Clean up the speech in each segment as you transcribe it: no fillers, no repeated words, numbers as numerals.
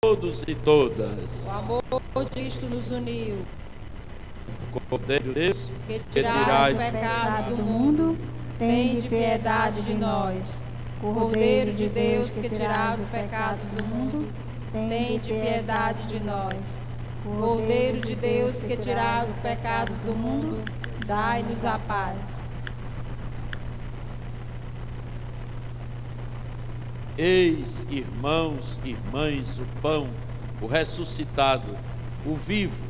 todos e todas. O amor de Cristo nos uniu. Cordeiro de Deus, Que tirais os pecados do mundo, tende piedade de nós. Cordeiro de Deus, que tirais os pecados do mundo, tende piedade de nós. Cordeiro de Deus, que tirais os pecados do mundo, dai-nos a paz. Eis, irmãos e irmãs, o pão, o ressuscitado, o vivo,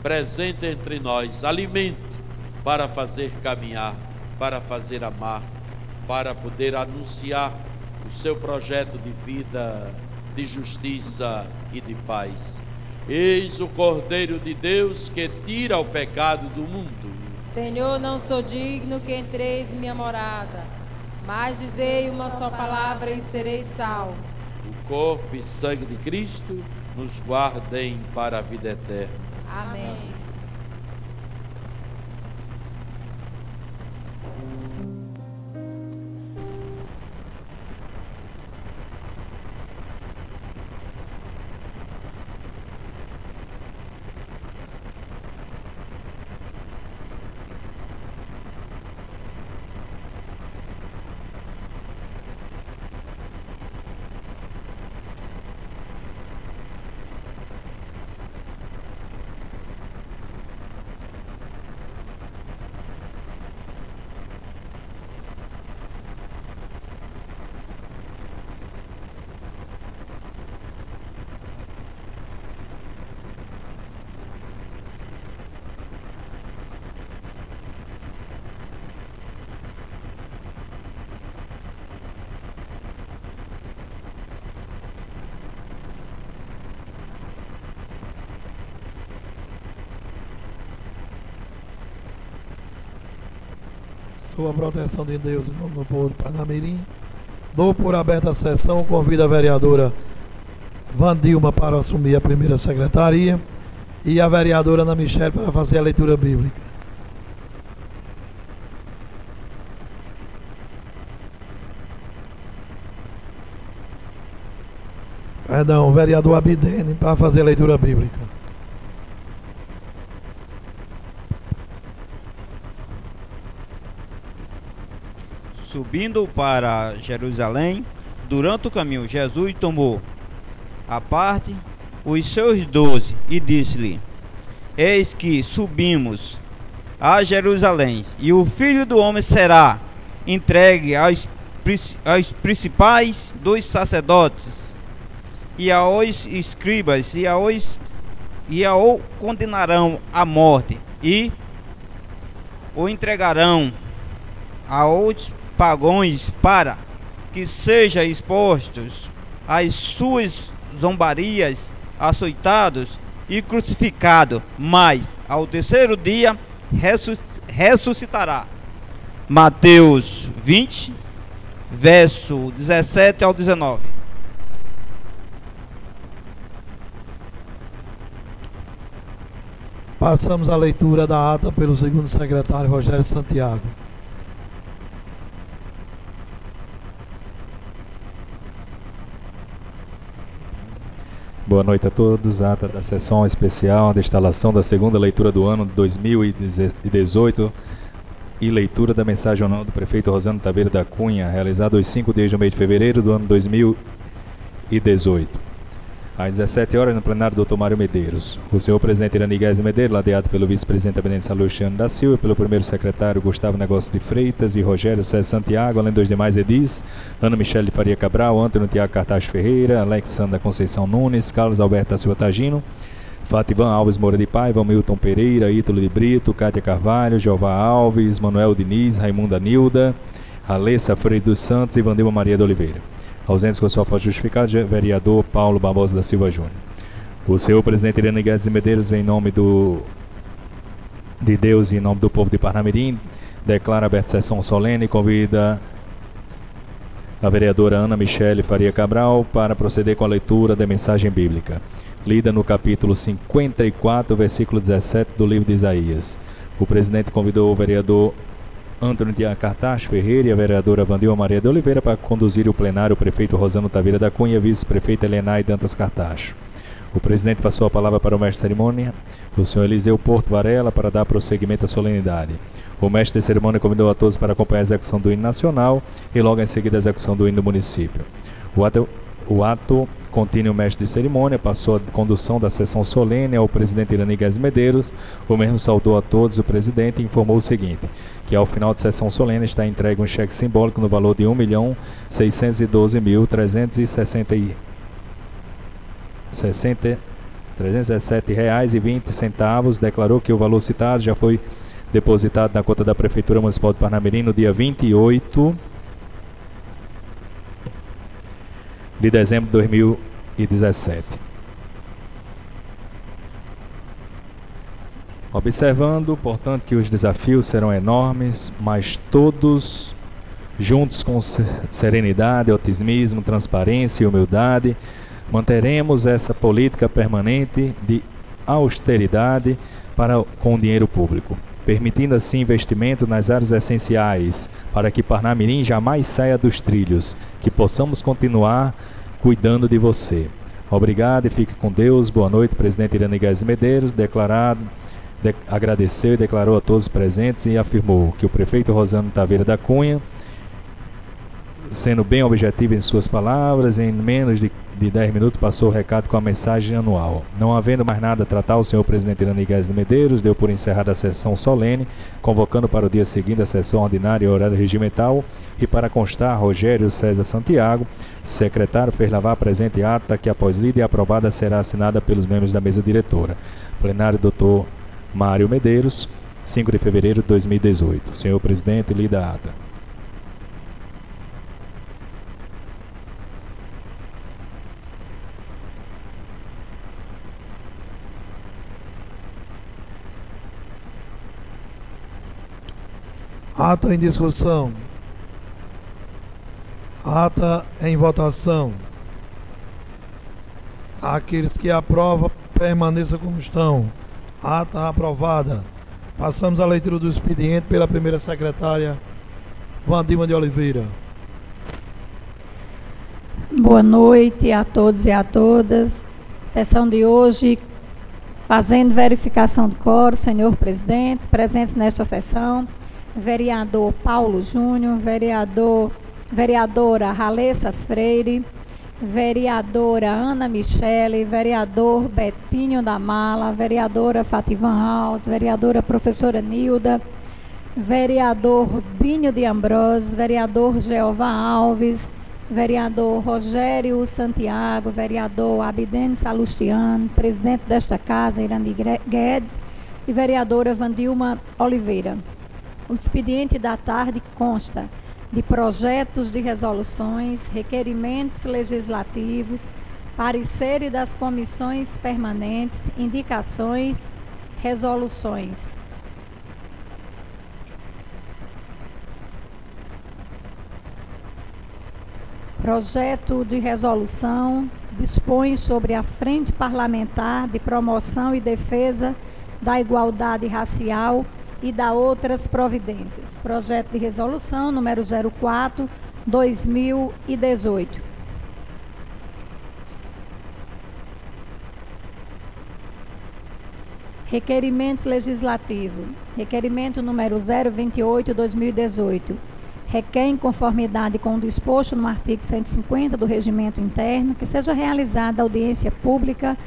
presente entre nós, alimento para fazer caminhar, para fazer amar, para poder anunciar o seu projeto de vida, de justiça e de paz. Eis o Cordeiro de Deus que tira o pecado do mundo. Senhor, não sou digno que entreis em minha morada, mas dizei uma só palavra e serei salvo. O corpo e sangue de Cristo nos guardem para a vida eterna. Amém. Sua proteção de Deus, em nome do povo de Parnamirim. Dou por aberta a sessão, convido a vereadora Vandilma para assumir a primeira secretaria e a vereadora Ana Michele para fazer a leitura bíblica. Perdão, o vereador Abidene para fazer a leitura bíblica. Subindo para Jerusalém, durante o caminho, Jesus tomou à parte os seus 12 e disse-lhe: Eis que subimos a Jerusalém, e o Filho do Homem será entregue aos principais dos sacerdotes e aos escribas, e o condenarão à morte, e o entregarão aos pagões para que seja expostos às suas zombarias, açoitados e crucificado, mas ao terceiro dia ressuscitará. Mateus 20, verso 17 ao 19. Passamos a leitura da ata pelo segundo secretário Rogério Santiago. Boa noite a todos. Ata da sessão especial de instalação da segunda leitura do ano 2018 e leitura da mensagem anual do prefeito Rosano Taveira da Cunha, realizada aos 5 dias do mês de fevereiro do ano 2018. Às 17 horas, no plenário, Dr. Mário Medeiros. O senhor presidente Irani Guedes Medeiros, ladeado pelo vice-presidente Abinente Salustiano da Silva e pelo primeiro secretário Gustavo Negócio de Freitas e Rogério César Santiago, além dos demais edis, Ana Michele de Faria Cabral, Antônio Tiago Cartaz Ferreira, Alexandra Conceição Nunes, Carlos Alberto da Silva Tagino, Fativan Alves Moura de Paiva, Milton Pereira, Ítalo de Brito, Cátia Carvalho, Jeová Alves, Manuel Diniz, Raimunda Nilda, Alessa Freire dos Santos e Vandilma Maria de Oliveira. Ausentes com sua falta justificada, vereador Paulo Barbosa da Silva Júnior. O senhor presidente Irani Guedes de Medeiros, em nome de Deus e em nome do povo de Parnamirim, declara aberta sessão solene e convida a vereadora Ana Michele Faria Cabral para proceder com a leitura da mensagem bíblica, lida no capítulo 54, versículo 17 do livro de Isaías. O presidente convidou o vereador Antônio Tiago Cartaz Ferreira e a vereadora Vandilma Maria de Oliveira para conduzir o plenário o prefeito Rosano Taveira da Cunha e a vice-prefeita Helenay Dantas Cartacho. O presidente passou a palavra para o mestre de cerimônia, o senhor Eliseu Porto Varela, para dar prosseguimento à solenidade. O mestre de cerimônia convidou a todos para acompanhar a execução do hino nacional e logo em seguida a execução do hino do município. O ato contínuo, o mestre de cerimônia passou a condução da sessão solene ao presidente Irani Guedes Medeiros. O mesmo saudou a todos o presidente e informou o seguinte, que ao final de sessão solene está entregue um cheque simbólico no valor de R$ 1.612.317,20. Declarou que o valor citado já foi depositado na conta da Prefeitura Municipal de Parnamirim no dia 28 de dezembro de 2017. Observando, portanto, que os desafios serão enormes, mas todos juntos com serenidade, otimismo, transparência e humildade, manteremos essa política permanente de austeridade com o dinheiro público, permitindo assim investimento nas áreas essenciais para que Parnamirim jamais saia dos trilhos, que possamos continuar cuidando de você. Obrigado e fique com Deus. Boa noite, presidente Irani Guedes Medeiros. Agradeceu e declarou a todos os presentes e afirmou que o prefeito Rosano Taveira da Cunha, sendo bem objetivo em suas palavras, em menos de 10 minutos passou o recado com a mensagem anual. Não havendo mais nada a tratar, o senhor presidente Irani Guedes Medeiros deu por encerrada a sessão solene, convocando para o dia seguinte a sessão ordinária e horário regimental, e para constar, Rogério César Santiago, secretário, fez lavar a presente ata que, após lida e aprovada, será assinada pelos membros da mesa diretora. Plenário Dr. Mário Medeiros, 5 de fevereiro de 2018. Senhor presidente, lida a ata. Ata em discussão. Ata em votação. Aqueles que aprovam, permaneçam como estão. Ata aprovada. Passamos à leitura do expediente pela primeira secretária, Vandilma de Oliveira. Boa noite a todos e a todas. Sessão de hoje, fazendo verificação de quórum, senhor presidente, presentes nesta sessão, vereador Paulo Júnior, vereadora Ralessa Freire, vereadora Ana Michele, vereador Betinho da Mala, vereadora Fativan Alves, vereadora professora Nilda, vereador Binho de Ambrosio, vereador Jeová Alves, vereador Rogério Santiago, vereador Abidene Salustiano, presidente desta casa, Irani Guedes, e vereadora Vandilma Oliveira. O expediente da tarde consta de projetos de resoluções, requerimentos legislativos, pareceres das comissões permanentes, indicações, resoluções. Projeto de resolução dispõe sobre a Frente Parlamentar de Promoção e Defesa da Igualdade Racial e da outras providências. Projeto de resolução número 04/2018. Requerimentos legislativos. Requerimento número 028/2018. Requer, em conformidade com o disposto no artigo 150 do Regimento Interno, que seja realizada audiência pública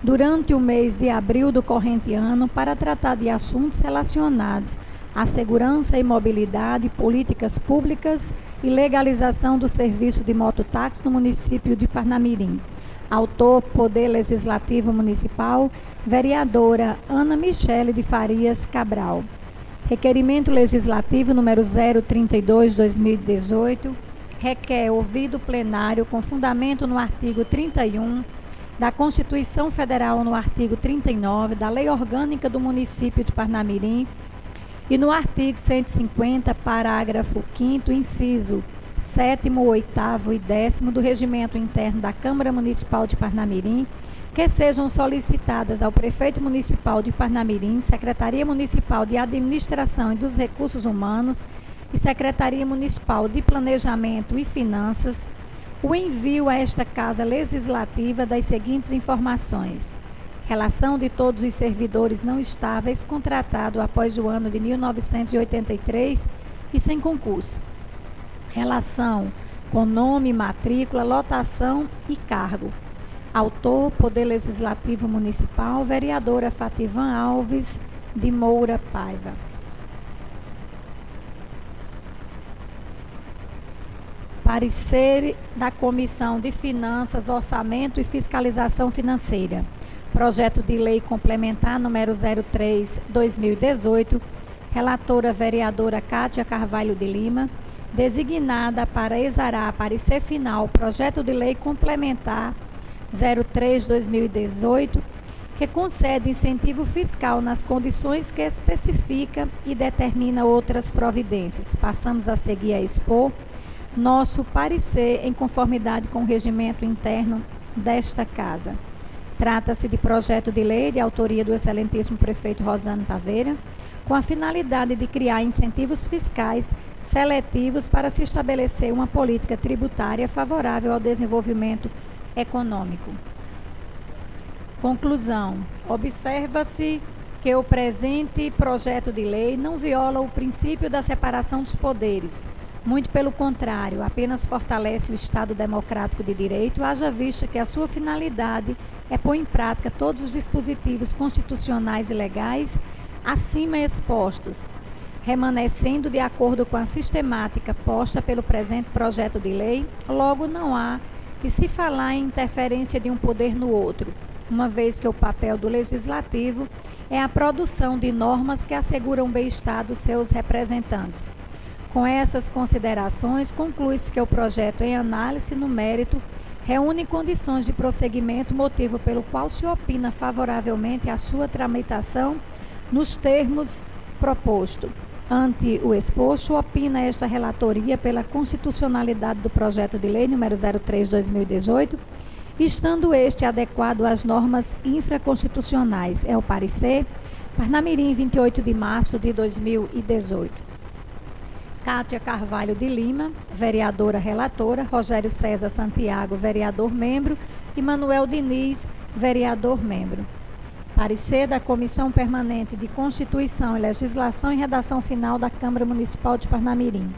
durante o mês de abril do corrente ano para tratar de assuntos relacionados à segurança e mobilidade, políticas públicas e legalização do serviço de mototáxi no município de Parnamirim. Autor, Poder Legislativo Municipal, vereadora Ana Michele de Farias Cabral. Requerimento legislativo número 032/2018, requer ouvido plenário com fundamento no artigo 31 da Constituição Federal, no artigo 39 da Lei Orgânica do Município de Parnamirim e no artigo 150, parágrafo 5º, inciso 7º, 8º e 10º do Regimento Interno da Câmara Municipal de Parnamirim, que sejam solicitadas ao Prefeito Municipal de Parnamirim, Secretaria Municipal de Administração e dos Recursos Humanos e Secretaria Municipal de Planejamento e Finanças o envio a esta Casa Legislativa das seguintes informações: relação de todos os servidores não estáveis contratados após o ano de 1983 e sem concurso. Relação com nome, matrícula, lotação e cargo. Autor, Poder Legislativo Municipal, vereadora Fativan Alves de Moura Paiva. Parecer da Comissão de Finanças, Orçamento e Fiscalização Financeira. Projeto de Lei Complementar número 03/2018. Relatora vereadora Cátia Carvalho de Lima. Designada para exarar parecer final Projeto de Lei Complementar 03/2018, que concede incentivo fiscal nas condições que especifica e determina outras providências. Passamos a seguir a expor nosso parecer em conformidade com o regimento interno desta Casa. Trata-se de projeto de lei de autoria do excelentíssimo prefeito Rosano Taveira, com a finalidade de criar incentivos fiscais seletivos para se estabelecer uma política tributária favorável ao desenvolvimento econômico. Conclusão: observa-se que o presente projeto de lei não viola o princípio da separação dos poderes. Muito pelo contrário, apenas fortalece o Estado democrático de direito, haja vista que a sua finalidade é pôr em prática todos os dispositivos constitucionais e legais acima expostos, remanescendo de acordo com a sistemática posta pelo presente projeto de lei. Logo, não há que se falar em interferência de um poder no outro, uma vez que o papel do Legislativo é a produção de normas que asseguram o bem-estar dos seus representantes. Com essas considerações, conclui-se que o projeto em análise no mérito reúne condições de prosseguimento, motivo pelo qual se opina favoravelmente à sua tramitação nos termos proposto. Ante o exposto, opina esta relatoria pela constitucionalidade do projeto de lei número 03/2018, estando este adequado às normas infraconstitucionais. É o parecer. Parnamirim, 28 de março de 2018. Cátia Carvalho de Lima, vereadora relatora. Rogério César Santiago, vereador membro. E Manuel Diniz, vereador membro. Parecer da Comissão Permanente de Constituição e Legislação e Redação Final da Câmara Municipal de Parnamirim.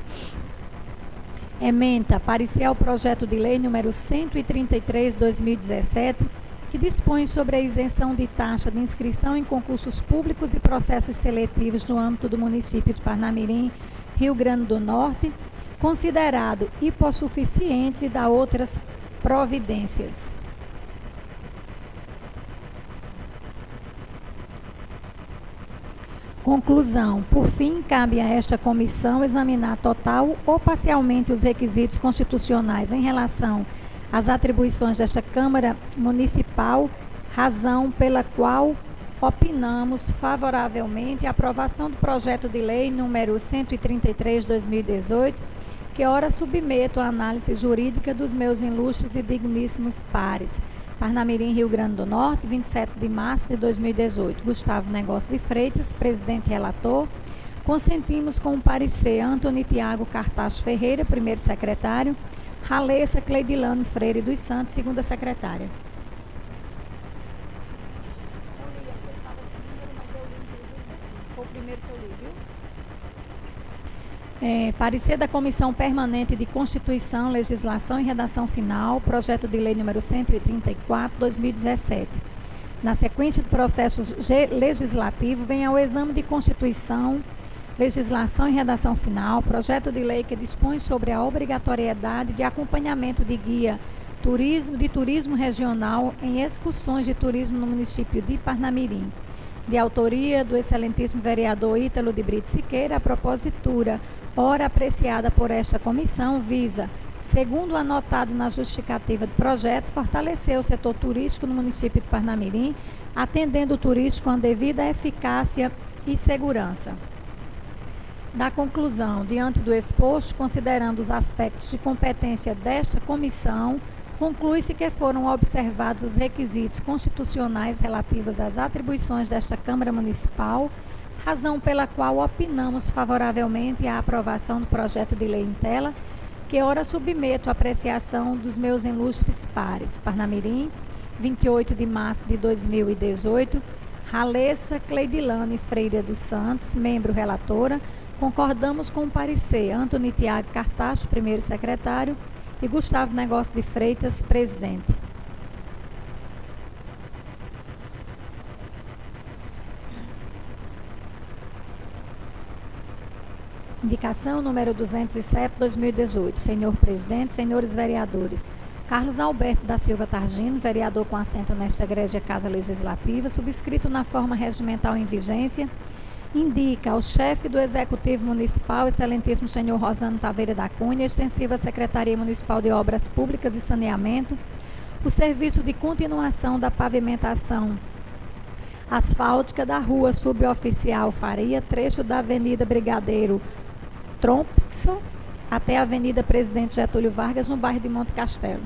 Ementa, parecer ao projeto de lei número 133/2017, que dispõe sobre a isenção de taxa de inscrição em concursos públicos e processos seletivos no âmbito do município de Parnamirim, Rio Grande do Norte, considerado hipossuficientes, e da outras providências. Conclusão: por fim, cabe a esta comissão examinar total ou parcialmente os requisitos constitucionais em relação às atribuições desta Câmara Municipal, razão pela qual opinamos favoravelmente a aprovação do projeto de lei número 133/2018, que ora submeto à análise jurídica dos meus ilustres e digníssimos pares. Parnamirim, Rio Grande do Norte, 27 de março de 2018. Gustavo Negócio de Freitas, presidente relator. Consentimos com o parecer Antônio Tiago Cartacho Ferreira, primeiro secretário. Ralessa Cleidilano Freire dos Santos, segunda secretária. Foi o primeiro que eu li, viu? Parecer da Comissão Permanente de Constituição, Legislação e Redação Final, projeto de lei número 134/2017. Na sequência do processo legislativo, vem ao exame de Constituição, Legislação e Redação Final, projeto de lei que dispõe sobre a obrigatoriedade de acompanhamento de guia de turismo regional em excursões de turismo no município de Parnamirim, de autoria do excelentíssimo vereador Ítalo de Brito Siqueira. A propositura, ora apreciada por esta comissão, visa, segundo anotado na justificativa do projeto, fortalecer o setor turístico no município de Parnamirim, atendendo o turístico com a devida eficácia e segurança. Da conclusão, diante do exposto, considerando os aspectos de competência desta comissão, conclui-se que foram observados os requisitos constitucionais relativos às atribuições desta Câmara Municipal, razão pela qual opinamos favoravelmente à aprovação do projeto de lei em tela, que ora submeto à apreciação dos meus ilustres pares. Parnamirim, 28 de março de 2018, Ralessa Cleidilane Freire dos Santos, membro relatora, concordamos com o parecer. Antônio Tiago Cartacho, primeiro secretário, e Gustavo Negócio de Freitas, presidente. Indicação número 207, 2018. Senhor presidente, senhores vereadores, Carlos Alberto da Silva Targino, vereador com assento nesta Egrégia Casa Legislativa, subscrito na forma regimental em vigência, indica ao chefe do Executivo Municipal, excelentíssimo senhor Rosano Taveira da Cunha, extensiva Secretaria Municipal de Obras Públicas e Saneamento, o serviço de continuação da pavimentação asfáltica da rua Suboficial Faria, trecho da Avenida Brigadeiro Trompson até a Avenida Presidente Getúlio Vargas, no bairro de Monte Castelo.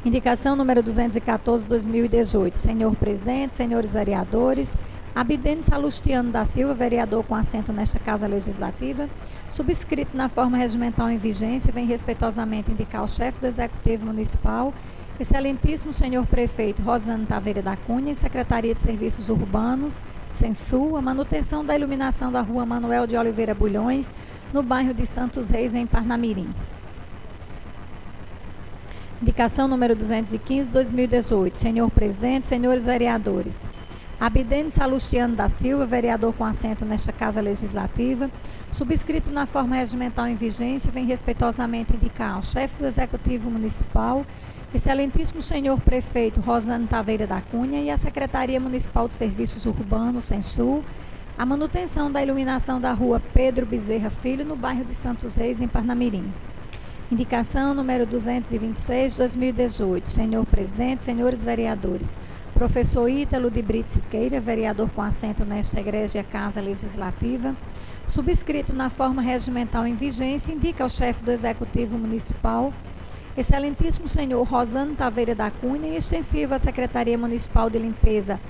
Indicação número 214, 2018. Senhor presidente, senhores vereadores, Abidene Salustiano da Silva, vereador com assento nesta Casa Legislativa, subscrito na forma regimental em vigência, vem respeitosamente indicar ao chefe do Executivo Municipal, excelentíssimo senhor prefeito Rosano Taveira da Cunha, Secretaria de Serviços Urbanos, Censul, a manutenção da iluminação da rua Manuel de Oliveira Bulhões, no bairro de Santos Reis, em Parnamirim. Indicação número 215, 2018. Senhor presidente, senhores vereadores, Abidene Salustiano da Silva, vereador com assento nesta Casa Legislativa, subscrito na forma regimental em vigência, vem respeitosamente indicar ao chefe do Executivo Municipal, excelentíssimo senhor prefeito Rosano Taveira da Cunha, e a Secretaria Municipal de Serviços Urbanos, Censul, a manutenção da iluminação da rua Pedro Bezerra Filho, no bairro de Santos Reis, em Parnamirim. Indicação número 226, 2018. Senhor presidente, senhores vereadores, professor Ítalo de Brito Siqueira, vereador com assento nesta Egrégia Casa Legislativa, subscrito na forma regimental em vigência, indica ao chefe do Executivo Municipal, excelentíssimo senhor Rosano Taveira da Cunha, e extensiva à Secretaria Municipal de Limpeza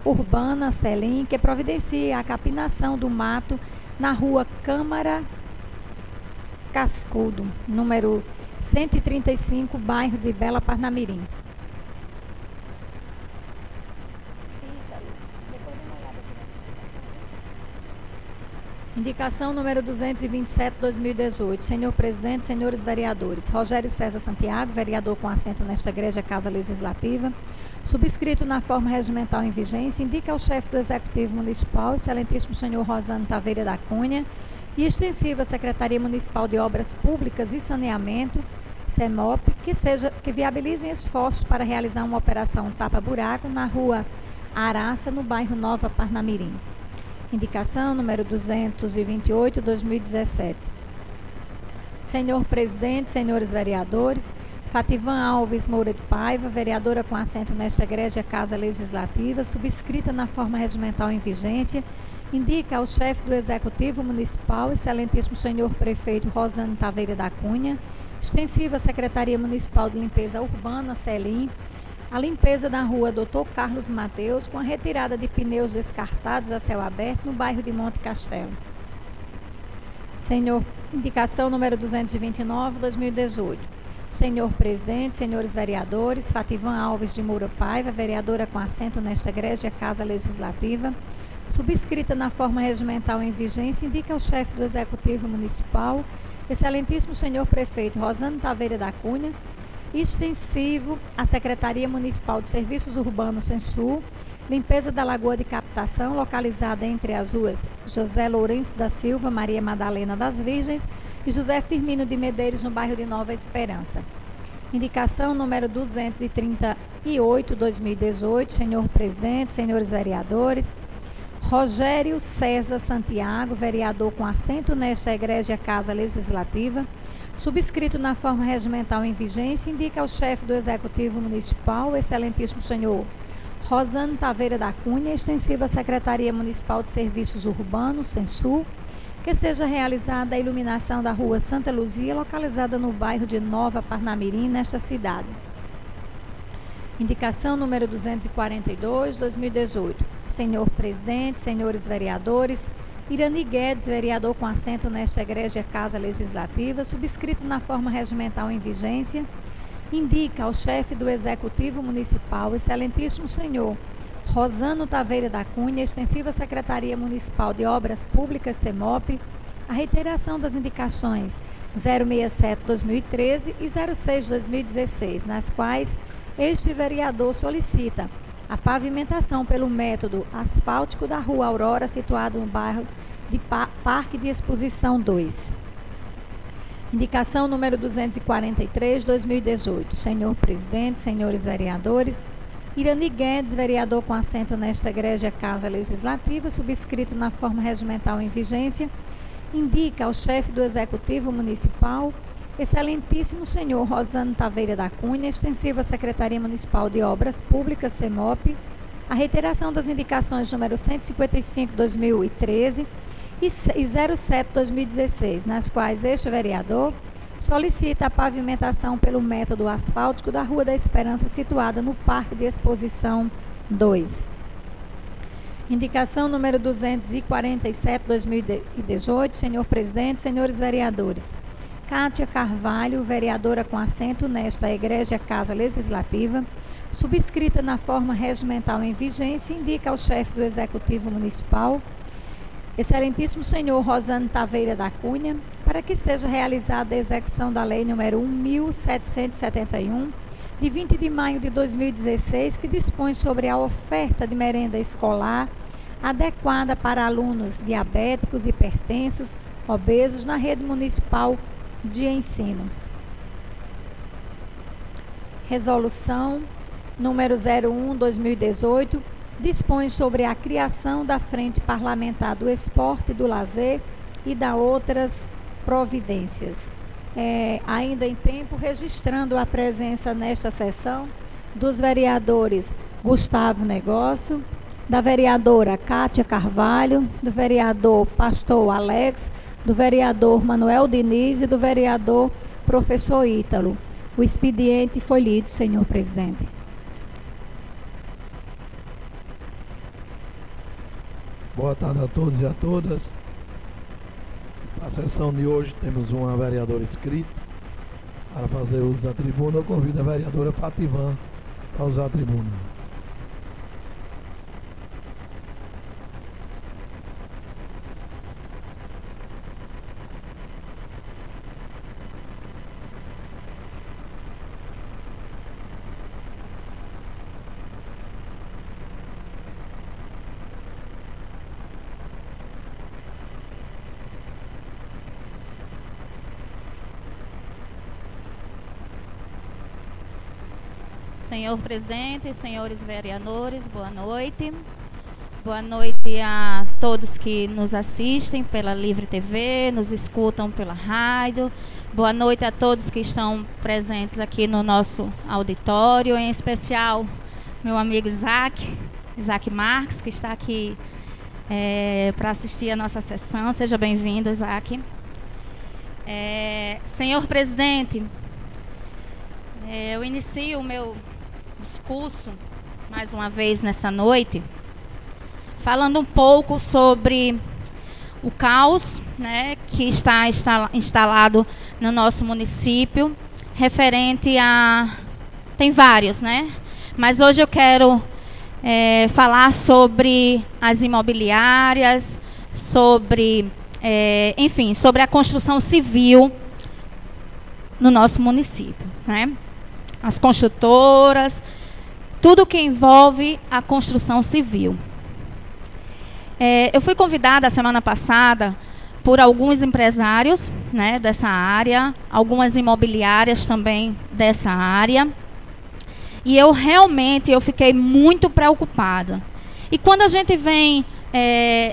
Urbana, Selim, que providencia a capinação do mato na rua Câmara Cascudo, número 135, bairro de Bela Parnamirim. Indicação número 227, 2018. Senhor presidente, senhores vereadores, Rogério César Santiago, vereador com assento nesta Egrégia Casa Legislativa, subscrito na forma regimental em vigência, indica ao chefe do Executivo Municipal, excelentíssimo senhor Rosano Taveira da Cunha, e extensiva Secretaria Municipal de Obras Públicas e Saneamento, CEMOP, que viabilizem esforços para realizar uma operação tapa-buraco na rua Araça, no bairro Nova Parnamirim. Indicação número 228, 2017. Senhor presidente, senhores vereadores, Fativan Alves Moura de Paiva, vereadora com assento nesta Egrégia Casa Legislativa, subscrita na forma regimental em vigência, indica ao chefe do Executivo Municipal, excelentíssimo senhor prefeito Rosano Taveira da Cunha, extensiva Secretaria Municipal de Limpeza Urbana, Selim, a limpeza da rua Dr. Carlos Mateus, com a retirada de pneus descartados a céu aberto no bairro de Monte Castelo. Indicação número 229, 2018. Senhor presidente, senhores vereadores, Fativan Alves de Moura Paiva, vereadora com assento nesta Egrégia Casa Legislativa, subscrita na forma regimental em vigência, indica ao chefe do Executivo Municipal, excelentíssimo senhor prefeito Rosano Taveira da Cunha, extensivo à Secretaria Municipal de Serviços Urbanos Censul, limpeza da Lagoa de Captação, localizada entre as ruas José Lourenço da Silva, Maria Madalena das Virgens e José Firmino de Medeiros, no bairro de Nova Esperança. Indicação número 238, 2018. Senhor presidente, senhores vereadores, Rogério César Santiago, vereador com assento nesta Egrégia Casa Legislativa, subscrito na forma regimental em vigência, indica ao chefe do Executivo Municipal, excelentíssimo senhor Rosano Taveira da Cunha, extensiva Secretaria Municipal de Serviços Urbanos, Censul, que seja realizada a iluminação da rua Santa Luzia, localizada no bairro de Nova Parnamirim, nesta cidade. Indicação número 242, 2018. Senhor presidente, senhores vereadores, Irani Guedes, vereador com assento nesta Egrégia Casa Legislativa, subscrito na forma regimental em vigência, indica ao chefe do Executivo Municipal, excelentíssimo senhor Rosano Taveira da Cunha, Extensiva Secretaria Municipal de Obras Públicas, CEMOP, a reiteração das indicações 067-2013 e 06-2016, nas quais este vereador solicita a pavimentação pelo método asfáltico da Rua Aurora, situado no bairro de Parque de Exposição 2. Indicação número 243-2018. Senhor presidente, senhores vereadores, Irani Guedes, vereador com assento nesta Egrégia Casa Legislativa, subscrito na forma regimental em vigência, indica ao chefe do Executivo Municipal, excelentíssimo senhor Rosano Taveira da Cunha, Extensiva Secretaria Municipal de Obras Públicas, CEMOP, a reiteração das indicações número 155-2013 e 07-2016, nas quais este vereador solicita a pavimentação pelo método asfáltico da Rua da Esperança, situada no Parque de Exposição 2. Indicação número 247-2018, senhor presidente, senhores vereadores. Kátia Carvalho, vereadora com assento nesta Egrégia Casa Legislativa, subscrita na forma regimental em vigência, indica ao chefe do Executivo Municipal, excelentíssimo senhor Rosano Taveira da Cunha, para que seja realizada a execução da Lei nº 1.771, de 20 de maio de 2016, que dispõe sobre a oferta de merenda escolar adequada para alunos diabéticos, hipertensos, obesos na rede municipal de ensino. Resolução número 01/2018 dispõe sobre a criação da Frente Parlamentar do Esporte e do Lazer e da outras providências. Ainda em tempo, registrando a presença nesta sessão dos vereadores Gustavo Negócio, da vereadora Kátia Carvalho, do vereador Pastor Alex, do vereador Manuel Diniz e do vereador Professor Ítalo. O expediente foi lido, senhor presidente. Boa tarde a todos e a todas. Na sessão de hoje temos uma vereadora inscrita para fazer uso da tribuna. Eu convido a vereadora Fativan a usar a tribuna. Senhor presidente, senhores vereadores, boa noite. Boa noite a todos que nos assistem pela Livre TV, nos escutam pela rádio. Boa noite a todos que estão presentes aqui no nosso auditório, em especial meu amigo Isaac Marques, que está aqui para assistir a nossa sessão. Seja bem-vindo, Isaac. Senhor presidente, eu inicio o meu discurso, mais uma vez nessa noite, falando um pouco sobre o caos, né, que está instalado no nosso município, referente a... tem vários, né? Mas hoje eu quero falar sobre as imobiliárias, sobre, enfim, sobre a construção civil no nosso município, né? As construtoras, tudo que envolve a construção civil. Eu fui convidada a semana passada por alguns empresários, né, dessa área, algumas imobiliárias também dessa área, e eu realmente fiquei muito preocupada. E quando a gente vem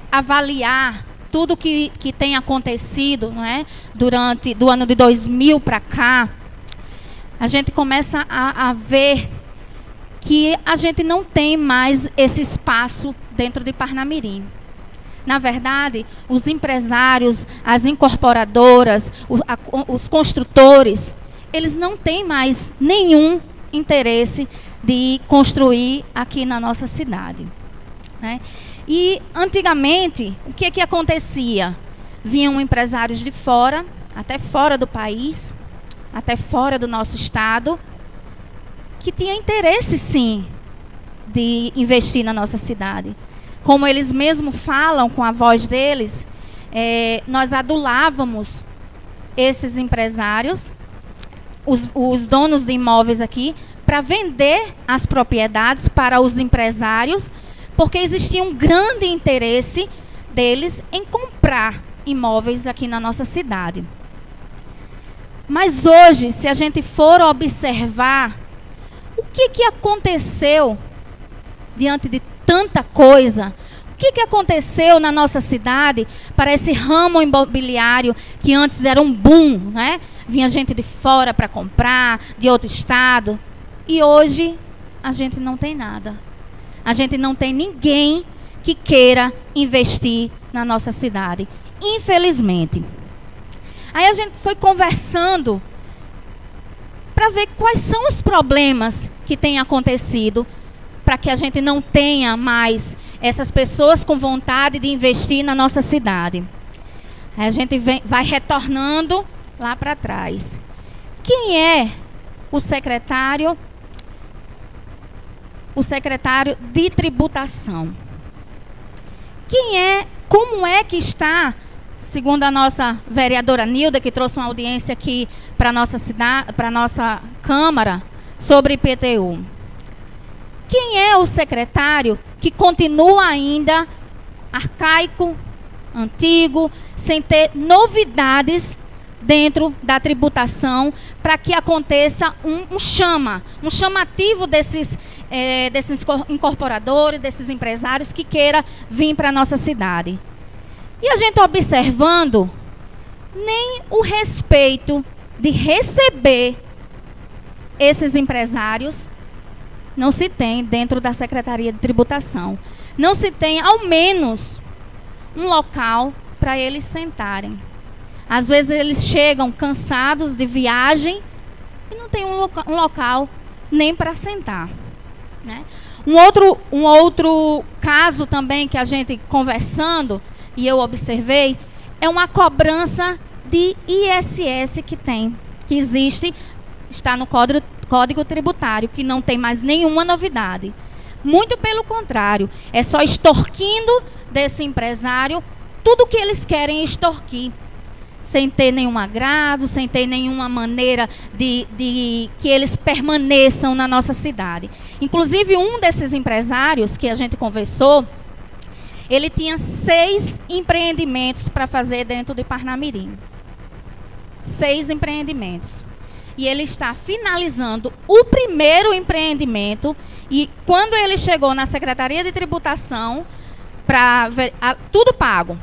avaliar tudo que tem acontecido, não é, do ano de 2000 para cá, a gente começa a ver que a gente não tem mais esse espaço dentro de Parnamirim. Na verdade, os empresários, as incorporadoras, os construtores, eles não têm mais nenhum interesse de construir aqui na nossa cidade, né? E antigamente, o que acontecia? Vinham empresários de fora, até fora do país, até fora do nosso estado, que tinham interesse sim de investir na nossa cidade. Como eles mesmos falam com a voz deles, nós adulávamos esses empresários, os donos de imóveis aqui, para vender as propriedades para os empresários, porque existia um grande interesse deles em comprar imóveis aqui na nossa cidade. Mas hoje, se a gente for observar o que aconteceu diante de tanta coisa, o que aconteceu na nossa cidade para esse ramo imobiliário que antes era um boom, né? Vinha gente de fora para comprar, de outro estado, e hoje a gente não tem nada. A gente não tem ninguém que queira investir na nossa cidade, infelizmente. Aí a gente foi conversando para ver quais são os problemas que têm acontecido para que a gente não tenha mais essas pessoas com vontade de investir na nossa cidade. Aí a gente vai retornando lá para trás. Quem é o secretário de tributação? Como é que está, segundo a nossa vereadora Nilda, que trouxe uma audiência aqui para a nossa cidade, para a nossa Câmara, sobre IPTU? Quem é o secretário que continua ainda arcaico, antigo, sem ter novidades dentro da tributação, para que aconteça um chamativo desses incorporadores, desses empresários que queira vir para a nossa cidade? E a gente observando, nem o respeito de receber esses empresários não se tem dentro da Secretaria de Tributação. Não se tem, ao menos, um local para eles sentarem. Às vezes eles chegam cansados de viagem e não tem um local nem para sentar, né? Um outro caso também que a gente conversando, e eu observei, é uma cobrança de ISS que existe, está no Código Tributário, que não tem mais nenhuma novidade. Muito pelo contrário, é só extorquindo desse empresário tudo que eles querem extorquir, sem ter nenhum agrado, sem ter nenhuma maneira de que eles permaneçam na nossa cidade. Inclusive, um desses empresários que a gente conversou, ele tinha 6 empreendimentos para fazer dentro de Parnamirim. 6 empreendimentos. E ele está finalizando o primeiro empreendimento. E quando ele chegou na Secretaria de Tributação, tudo pago.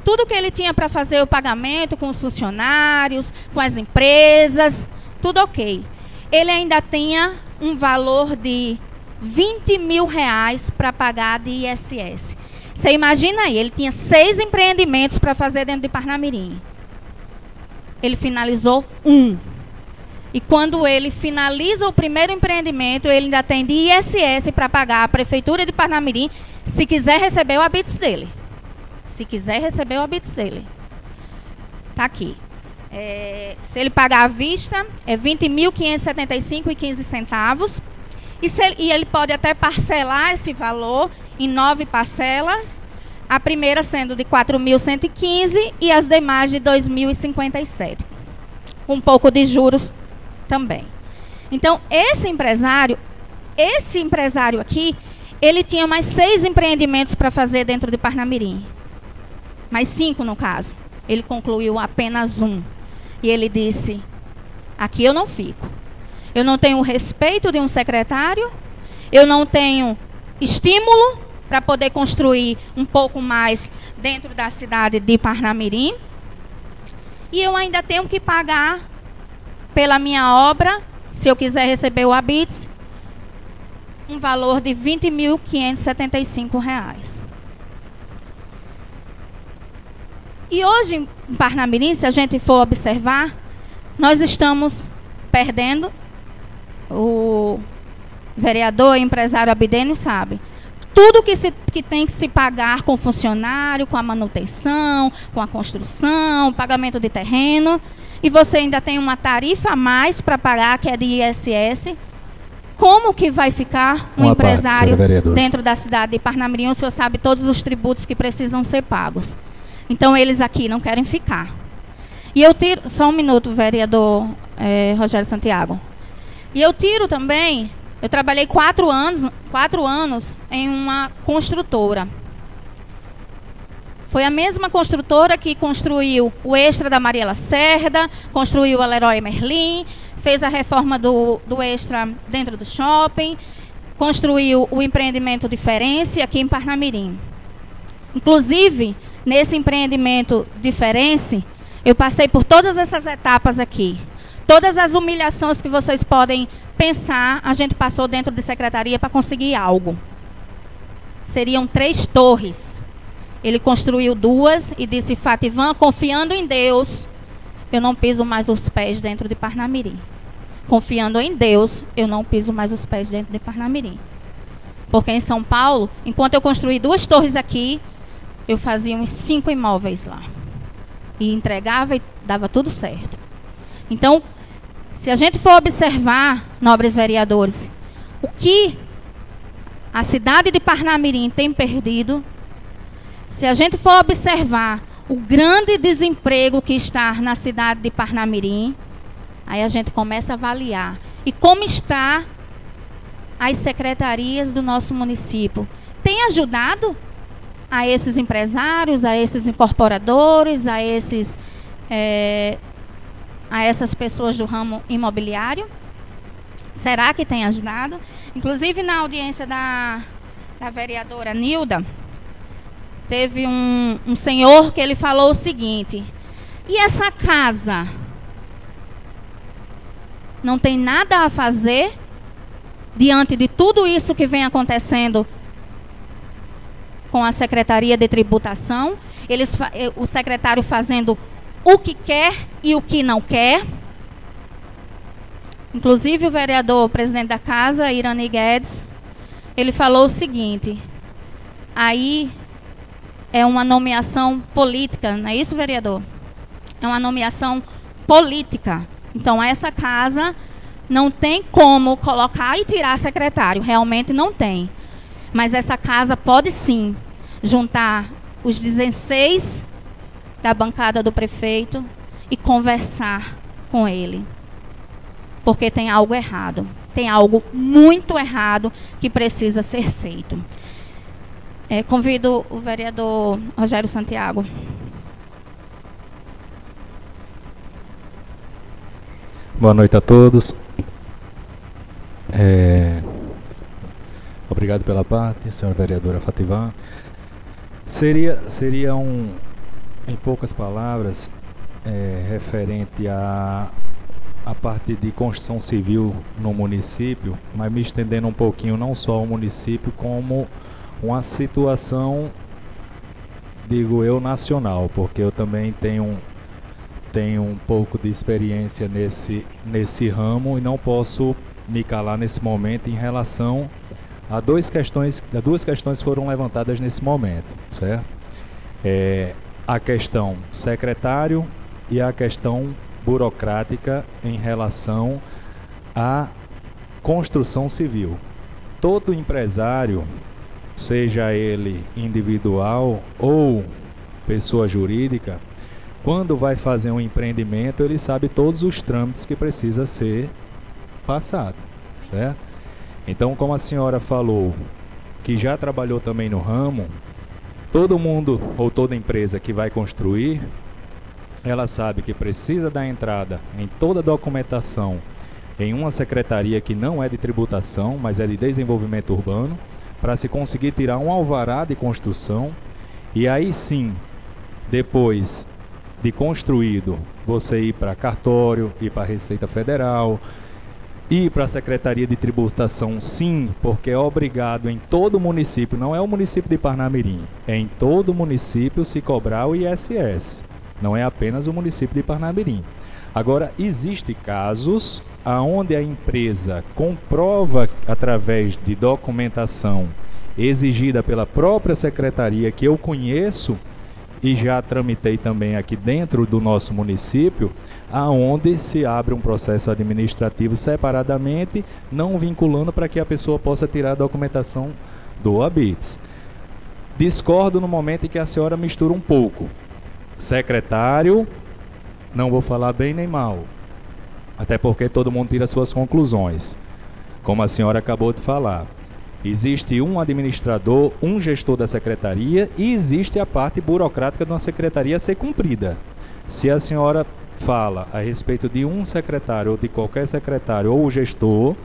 Tudo que ele tinha para fazer o pagamento com os funcionários, com as empresas, tudo ok. Ele ainda tinha um valor de R$20 mil para pagar de ISS. Você imagina aí, ele tinha 6 empreendimentos para fazer dentro de Parnamirim. Ele finalizou um. E quando ele finaliza o primeiro empreendimento, ele ainda tem de ISS para pagar a Prefeitura de Parnamirim, se quiser receber o habites dele. Se quiser receber o habites dele. Está aqui. Se ele pagar à vista, é R$20.575,15. E ele pode até parcelar esse valor em 9 parcelas, a primeira sendo de R$4.115 e as demais de R$2.057. Um pouco de juros também. Então, esse empresário aqui, ele tinha mais 6 empreendimentos para fazer dentro de Parnamirim. Mais 5 no caso. Ele concluiu apenas um. E ele disse, aqui eu não fico. Eu não tenho o respeito de um secretário, eu não tenho estímulo para poder construir um pouco mais dentro da cidade de Parnamirim. E eu ainda tenho que pagar pela minha obra, se eu quiser receber o habites, um valor de R$20.575. E hoje, em Parnamirim, se a gente for observar, nós estamos perdendo, o vereador e empresário Abdênio sabe, tudo que tem que se pagar com o funcionário, com a manutenção, com a construção, pagamento de terreno, e você ainda tem uma tarifa a mais para pagar, que é de ISS. Como que vai ficar um empresário dentro da cidade de Parnamirim? O senhor sabe todos os tributos que precisam ser pagos. Então, eles aqui não querem ficar. E eu tiro... Só um minuto, vereador Rogério Santiago. E eu tiro também... Eu trabalhei 4 anos em uma construtora. Foi a mesma construtora que construiu o Extra da Maria Lacerda, construiu o Leroy Merlin, fez a reforma do Extra dentro do shopping, construiu o empreendimento Diferença aqui em Parnamirim. Inclusive, nesse empreendimento Diferença, eu passei por todas essas etapas aqui. Todas as humilhações que vocês podem pensar, a gente passou dentro de secretaria para conseguir algo. Seriam 3 torres. Ele construiu 2 e disse: Fativan, confiando em Deus, eu não piso mais os pés dentro de Parnamirim. Confiando em Deus, eu não piso mais os pés dentro de Parnamirim. Porque em São Paulo, enquanto eu construí 2 torres aqui, eu fazia uns 5 imóveis lá. E entregava e dava tudo certo. Então, se a gente for observar, nobres vereadores, o que a cidade de Parnamirim tem perdido, se a gente for observar o grande desemprego que está na cidade de Parnamirim, aí a gente começa a avaliar. E como está as secretarias do nosso município? Tem ajudado a esses empresários, a esses incorporadores, a essas pessoas do ramo imobiliário? Será que tem ajudado? Inclusive, na audiência da vereadora Nilda, teve um senhor que ele falou o seguinte: e essa casa não tem nada a fazer diante de tudo isso que vem acontecendo com a Secretaria de Tributação? O secretário fazendo o que quer e o que não quer. Inclusive, o vereador, o presidente da casa, Irani Guedes, ele falou o seguinte: aí é uma nomeação política, não é isso, vereador? É uma nomeação política. Então, essa casa não tem como colocar e tirar secretário, realmente não tem. Mas essa casa pode sim juntar os 16 da bancada do prefeito e conversar com ele. Porque tem algo errado. Tem algo muito errado que precisa ser feito. Convido o vereador Rogério Santiago. Boa noite a todos. Obrigado pela parte, senhora vereadora Fativan. Seria em poucas palavras, referente à parte de construção civil no município, mas me estendendo um pouquinho não só ao município, como uma situação, digo eu, nacional, porque eu também tenho um pouco de experiência nesse ramo e não posso me calar nesse momento em relação a duas questões que foram levantadas nesse momento, certo? A questão secretário e a questão burocrática em relação à construção civil. Todo empresário, seja ele individual ou pessoa jurídica, quando vai fazer um empreendimento, ele sabe todos os trâmites que precisa ser passado, certo? Então, como a senhora falou, que já trabalhou também no ramo, todo mundo ou toda empresa que vai construir, ela sabe que precisa dar entrada em toda a documentação em uma secretaria que não é de tributação, mas é de desenvolvimento urbano, para se conseguir tirar um alvará de construção. E aí sim, depois de construído, você ir para cartório, ir para a Receita Federal, ir para a Secretaria de Tributação, sim, porque é obrigado em todo município, não é o município de Parnamirim, é em todo município se cobrar o ISS, não é apenas o município de Parnamirim. Agora, existem casos onde a empresa comprova através de documentação exigida pela própria secretaria, que eu conheço e já tramitei também aqui dentro do nosso município, aonde se abre um processo administrativo separadamente, não vinculando para que a pessoa possa tirar a documentação do Habits. Discordo no momento em que a senhora mistura um pouco. Secretário, não vou falar bem nem mal, até porque todo mundo tira suas conclusões. Como a senhora acabou de falar, existe um administrador, um gestor da secretaria e existe a parte burocrática de uma secretaria a ser cumprida. Se a senhora fala a respeito de um secretário ou de qualquer secretário ou gestor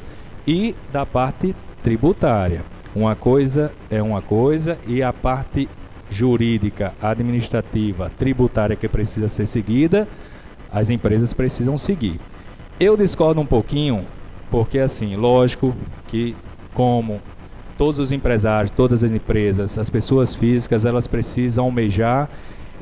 e da parte tributária, uma coisa é uma coisa e a parte jurídica, administrativa, tributária que precisa ser seguida, as empresas precisam seguir. Eu discordo um pouquinho porque, assim, lógico que como todos os empresários, todas as empresas, as pessoas físicas, elas precisam almejar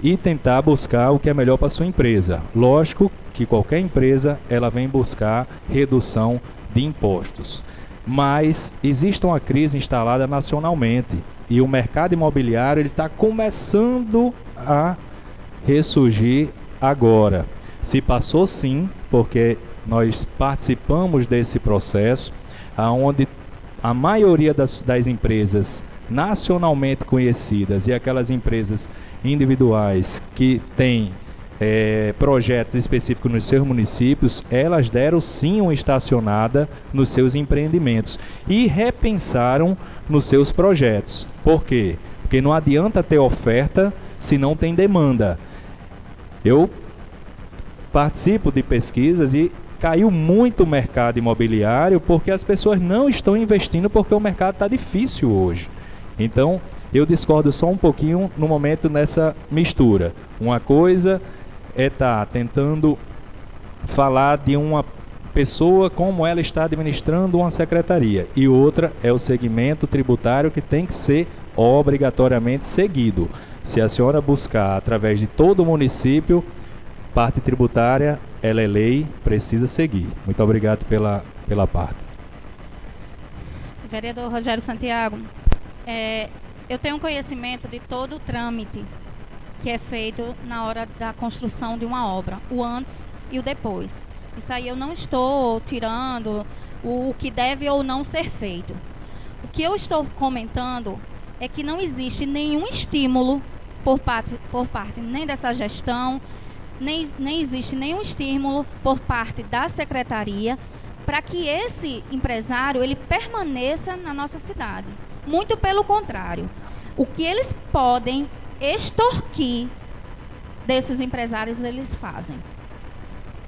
e tentar buscar o que é melhor para a sua empresa. Lógico que qualquer empresa, ela vem buscar redução de impostos. Mas existe uma crise instalada nacionalmente e o mercado imobiliário está começando a ressurgir agora. Se passou sim, porque nós participamos desse processo, onde a maioria das empresas nacionalmente conhecidas e aquelas empresas individuais que têm projetos específicos nos seus municípios, elas deram sim uma estacionada nos seus empreendimentos e repensaram nos seus projetos. Por quê? Porque não adianta ter oferta se não tem demanda. Eu participo de pesquisas e caiu muito o mercado imobiliário porque as pessoas não estão investindo porque o mercado está difícil hoje. Então, eu discordo só um pouquinho no momento nessa mistura. Uma coisa é estar tentando falar de uma pessoa como ela está administrando uma secretaria e outra é o segmento tributário que tem que ser obrigatoriamente seguido. Se a senhora buscar através de todo o município, parte tributária, ela é lei, precisa seguir. Muito obrigado pela parte. Vereador Rogério Santiago, eu tenho conhecimento de todo o trâmite que é feito na hora da construção de uma obra, o antes e o depois. Isso aí eu não estou tirando o que deve ou não ser feito. O que eu estou comentando é que não existe nenhum estímulo por parte nem dessa gestão, nem existe nenhum estímulo por parte da secretaria para que esse empresário ele permaneça na nossa cidade. Muito pelo contrário. O que eles podem extorquir desses empresários, eles fazem.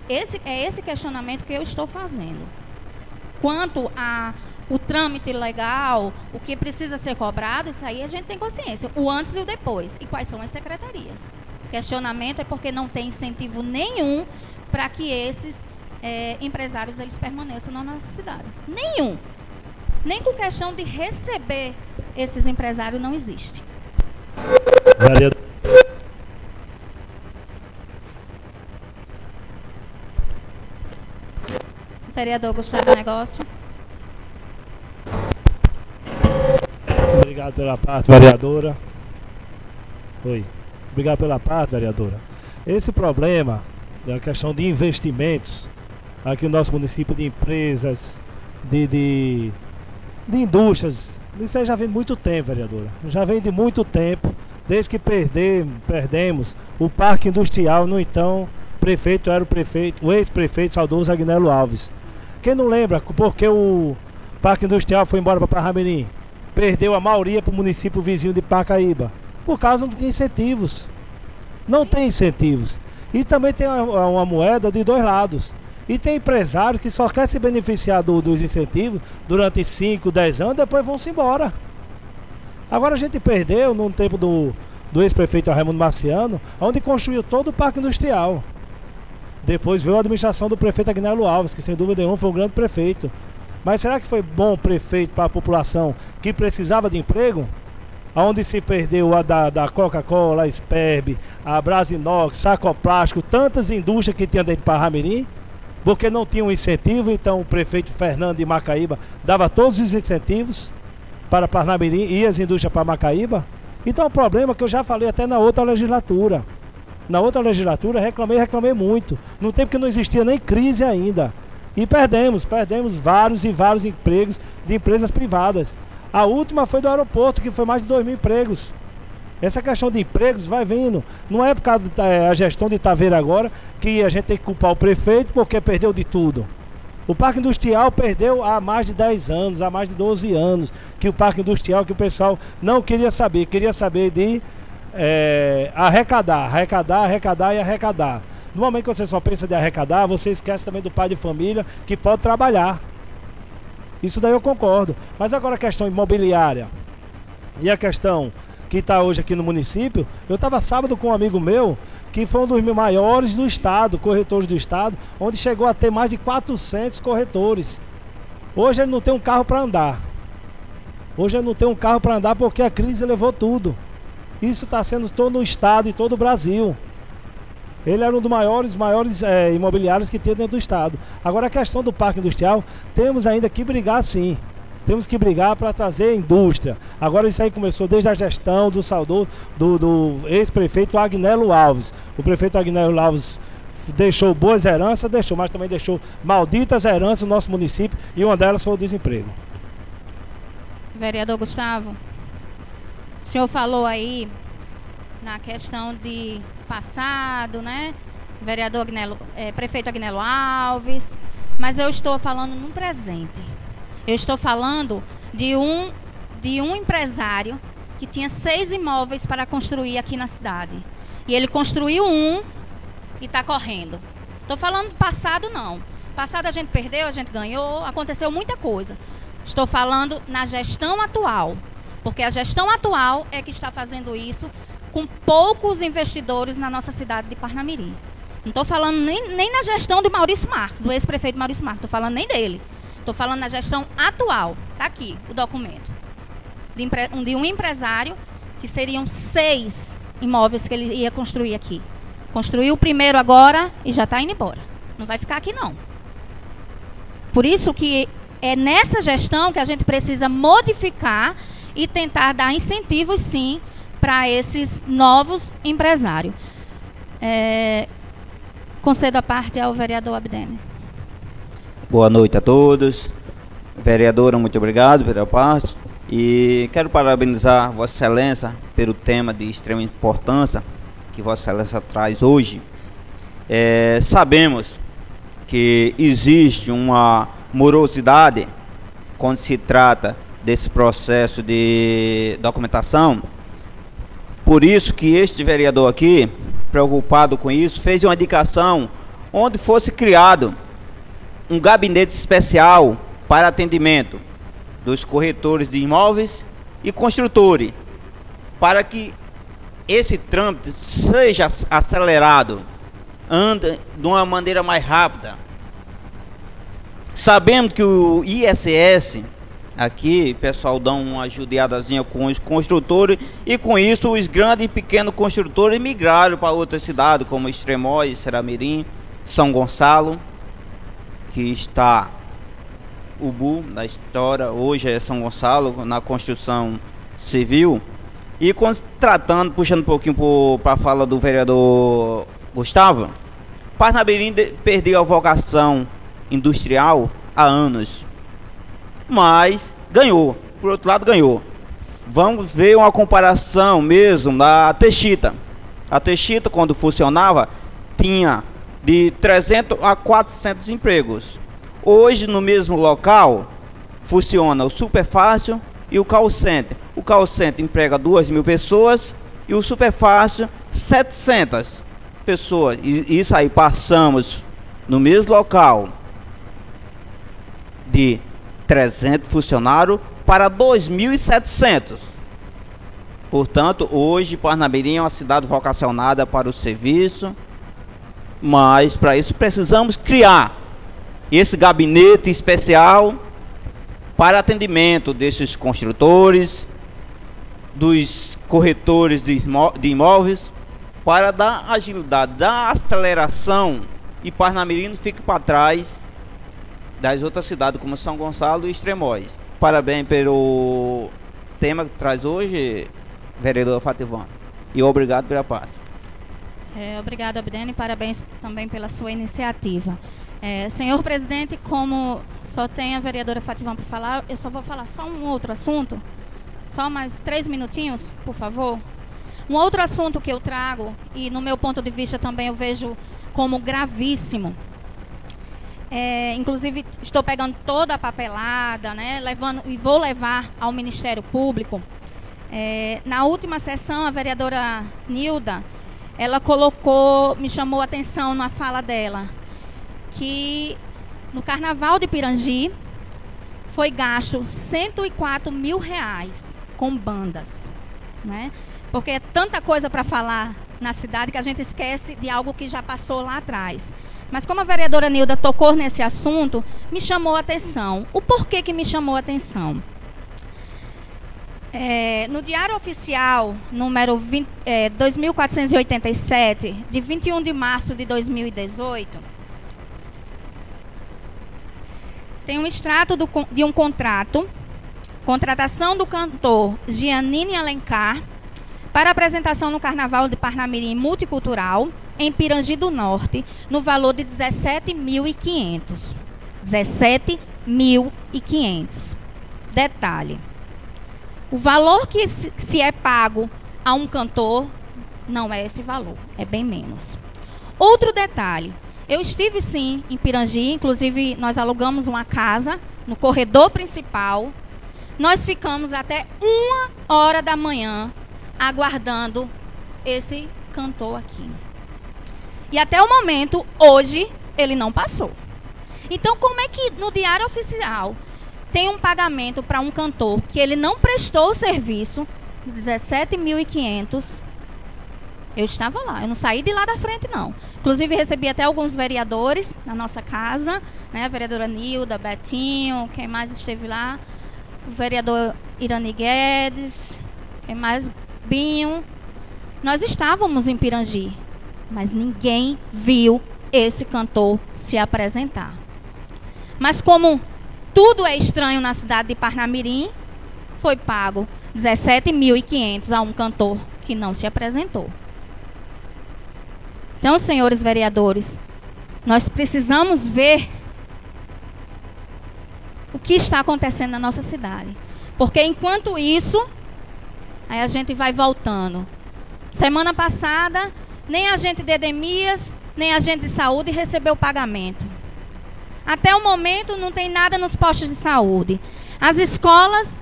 Esse questionamento que eu estou fazendo. Quanto ao trâmite legal, o que precisa ser cobrado, isso aí a gente tem consciência. O antes e o depois. E quais são as secretarias? O questionamento é porque não tem incentivo nenhum para que esses empresários eles permaneçam na nossa cidade. Nenhum. Nem com questão de receber esses empresários não existe. Vereador Gustavo Negócio. Obrigado pela parte, vereadora. Oi. Obrigado pela parte, vereadora. Esse problema da questão de investimentos aqui no nosso município, de empresas, de indústrias, isso aí já vem de muito tempo, vereadora. Já vem de muito tempo, desde que perdemos o Parque Industrial, no então prefeito era o ex-prefeito saudoso Agnello Alves. Quem não lembra porque o Parque Industrial foi embora para Parramirim? Perdeu a maioria para o município vizinho de Pacaíba, por causa de incentivos. Não tem incentivos. E também tem uma moeda de dois lados. E tem empresário que só quer se beneficiar dos incentivos durante 5, 10 anos, depois vão-se embora. Agora a gente perdeu no tempo do ex-prefeito Raimundo Marciano, onde construiu todo o Parque Industrial. Depois veio a administração do prefeito Agnello Alves, que sem dúvida nenhuma foi um grande prefeito. Mas será que foi bom prefeito para a população que precisava de emprego? Onde se perdeu a da Coca-Cola, a Sperb, a Brasinox, Sacoplástico, tantas indústrias que tinha dentro de Parramirim, porque não tinha um incentivo, então o prefeito Fernando de Macaíba dava todos os incentivos. para Parnamirim e as indústrias para Macaíba. Então é um problema que eu já falei até na outra legislatura. Na outra legislatura reclamei muito. No tempo que não existia nem crise ainda. E perdemos vários e vários empregos de empresas privadas. A última foi do aeroporto, que foi mais de 2.000 empregos. Essa questão de empregos vai vindo. Não é por causa da gestão de Taveira agora que a gente tem que culpar o prefeito porque perdeu de tudo. O Parque Industrial perdeu há mais de 10 anos, há mais de 12 anos, que o Parque Industrial, que o pessoal não queria saber de arrecadar. No momento que você só pensa de arrecadar, você esquece também do pai de família que pode trabalhar. Isso daí eu concordo. Mas agora a questão imobiliária e a questão que está hoje aqui no município, eu estava sábado com um amigo meu, que foi um dos maiores do estado, corretores do estado, onde chegou a ter mais de 400 corretores. Hoje ele não tem um carro para andar. Porque a crise levou tudo. Isso está sendo todo o estado e todo o Brasil. Ele era um dos maiores imobiliários que tinha dentro do estado. Agora a questão do Parque Industrial, temos ainda que brigar sim. Temos que brigar para trazer indústria. Agora isso aí começou desde a gestão do ex-prefeito Agnello Alves. O prefeito Agnello Alves deixou boas heranças, mas também deixou malditas heranças no nosso município, e uma delas foi o desemprego. Vereador Gustavo, o senhor falou aí na questão de passado, né? Vereador prefeito Agnello Alves, mas eu estou falando no presente. Eu estou falando de um empresário que tinha 6 imóveis para construir aqui na cidade. E ele construiu um e está correndo. Estou falando do passado, não. Passado a gente perdeu, a gente ganhou, aconteceu muita coisa. Estou falando na gestão atual. Porque a gestão atual é que está fazendo isso com poucos investidores na nossa cidade de Parnamirim. Não estou falando nem na gestão de Maurício Marques, do ex-prefeito Maurício Marques. Estou falando nem dele. Estou falando na gestão atual. Está aqui o documento. De um empresário que seriam 6 imóveis que ele ia construir aqui. Construiu o primeiro agora e já está indo embora. Não vai ficar aqui, não. Por isso que é nessa gestão que a gente precisa modificar e tentar dar incentivos, sim, para esses novos empresários. Concedo a parte ao vereador Abdene. Boa noite a todos. Vereadora, muito obrigado pela parte. E quero parabenizar Vossa Excelência pelo tema de extrema importância que Vossa Excelência traz hoje. Sabemos que existe uma morosidade quando se trata desse processo de documentação. Por isso que este vereador aqui, preocupado com isso, fez uma indicação onde fosse criado um gabinete especial para atendimento dos corretores de imóveis e construtores, para que esse trâmite seja acelerado, ande de uma maneira mais rápida. Sabendo que o ISS, aqui, pessoal, dá uma judiadazinha com os construtores, e com isso os grandes e pequenos construtores migraram para outras cidades, como Extremóis, Seramirim, São Gonçalo, que está o boom da história, hoje é São Gonçalo, na construção civil. E tratando, puxando um pouquinho para a fala do vereador Gustavo, Parnamirim perdeu a vocação industrial há anos, mas ganhou, por outro lado ganhou. Vamos ver uma comparação mesmo da Texita. A Texita, quando funcionava, tinha de 300 a 400 empregos. Hoje, no mesmo local, funciona o Superfácil e o Call Center. O Call Center emprega 2.000 pessoas e o Superfácil 700 pessoas. E isso aí, passamos no mesmo local de 300 funcionários para 2.700. Portanto, hoje Parnamirim é uma cidade vocacionada para o serviço, mas para isso precisamos criar esse gabinete especial para atendimento desses construtores, dos corretores de imóveis, para dar agilidade, dar aceleração, e Parnamirim não fique para trás das outras cidades como São Gonçalo e Extremóis. Parabéns pelo tema que traz hoje, vereadora Fativan. E obrigado pela parte. Obrigada, Abdene, e parabéns também pela sua iniciativa. Senhor presidente, como só tem a vereadora Fativan para falar, eu só vou falar só um outro assunto. Só mais 3 minutinhos, por favor. Um outro assunto que eu trago, e no meu ponto de vista também eu vejo como gravíssimo. Inclusive, estou pegando toda a papelada, né, e vou levar ao Ministério Público. Na última sessão, a vereadora Nilda, ela me chamou a atenção na fala dela, que no Carnaval de Pirangi foi gasto R$104 mil com bandas, né? Porque é tanta coisa para falar na cidade que a gente esquece de algo que já passou lá atrás. Mas como a vereadora Nilda tocou nesse assunto, me chamou a atenção. O porquê que me chamou a atenção? No Diário Oficial, número 2487, de 21 de março de 2018, tem um extrato de um contrato, contratação do cantor Giannini Alencar, para apresentação no Carnaval de Parnamirim Multicultural, em Pirangi do Norte, no valor de R$17.500. R$17.500. Detalhe. O valor que se é pago a um cantor não é esse valor, é bem menos. Outro detalhe, eu estive sim em Pirangi, inclusive nós alugamos uma casa no corredor principal. Nós ficamos até 1h da manhã aguardando esse cantor aqui. E até o momento, hoje, ele não passou. Então, como é que no Diário Oficial tem um pagamento para um cantor que ele não prestou o serviço de R$17.500? Eu estava lá, eu não saí de lá da frente, não. Inclusive, recebi até alguns vereadores na nossa casa, né? A vereadora Nilda, Betinho, quem mais esteve lá? O vereador Irani Guedes, quem mais? Binho. Nós estávamos em Pirangi, mas ninguém viu esse cantor se apresentar. Mas como tudo é estranho na cidade de Parnamirim, foi pago R$17.500 a um cantor que não se apresentou. Então, senhores vereadores, nós precisamos ver o que está acontecendo na nossa cidade. Porque enquanto isso, aí a gente vai voltando. Semana passada, nem a gente de Edemias, nem a gente de saúde recebeu pagamento. Até o momento não tem nada nos postos de saúde. As escolas,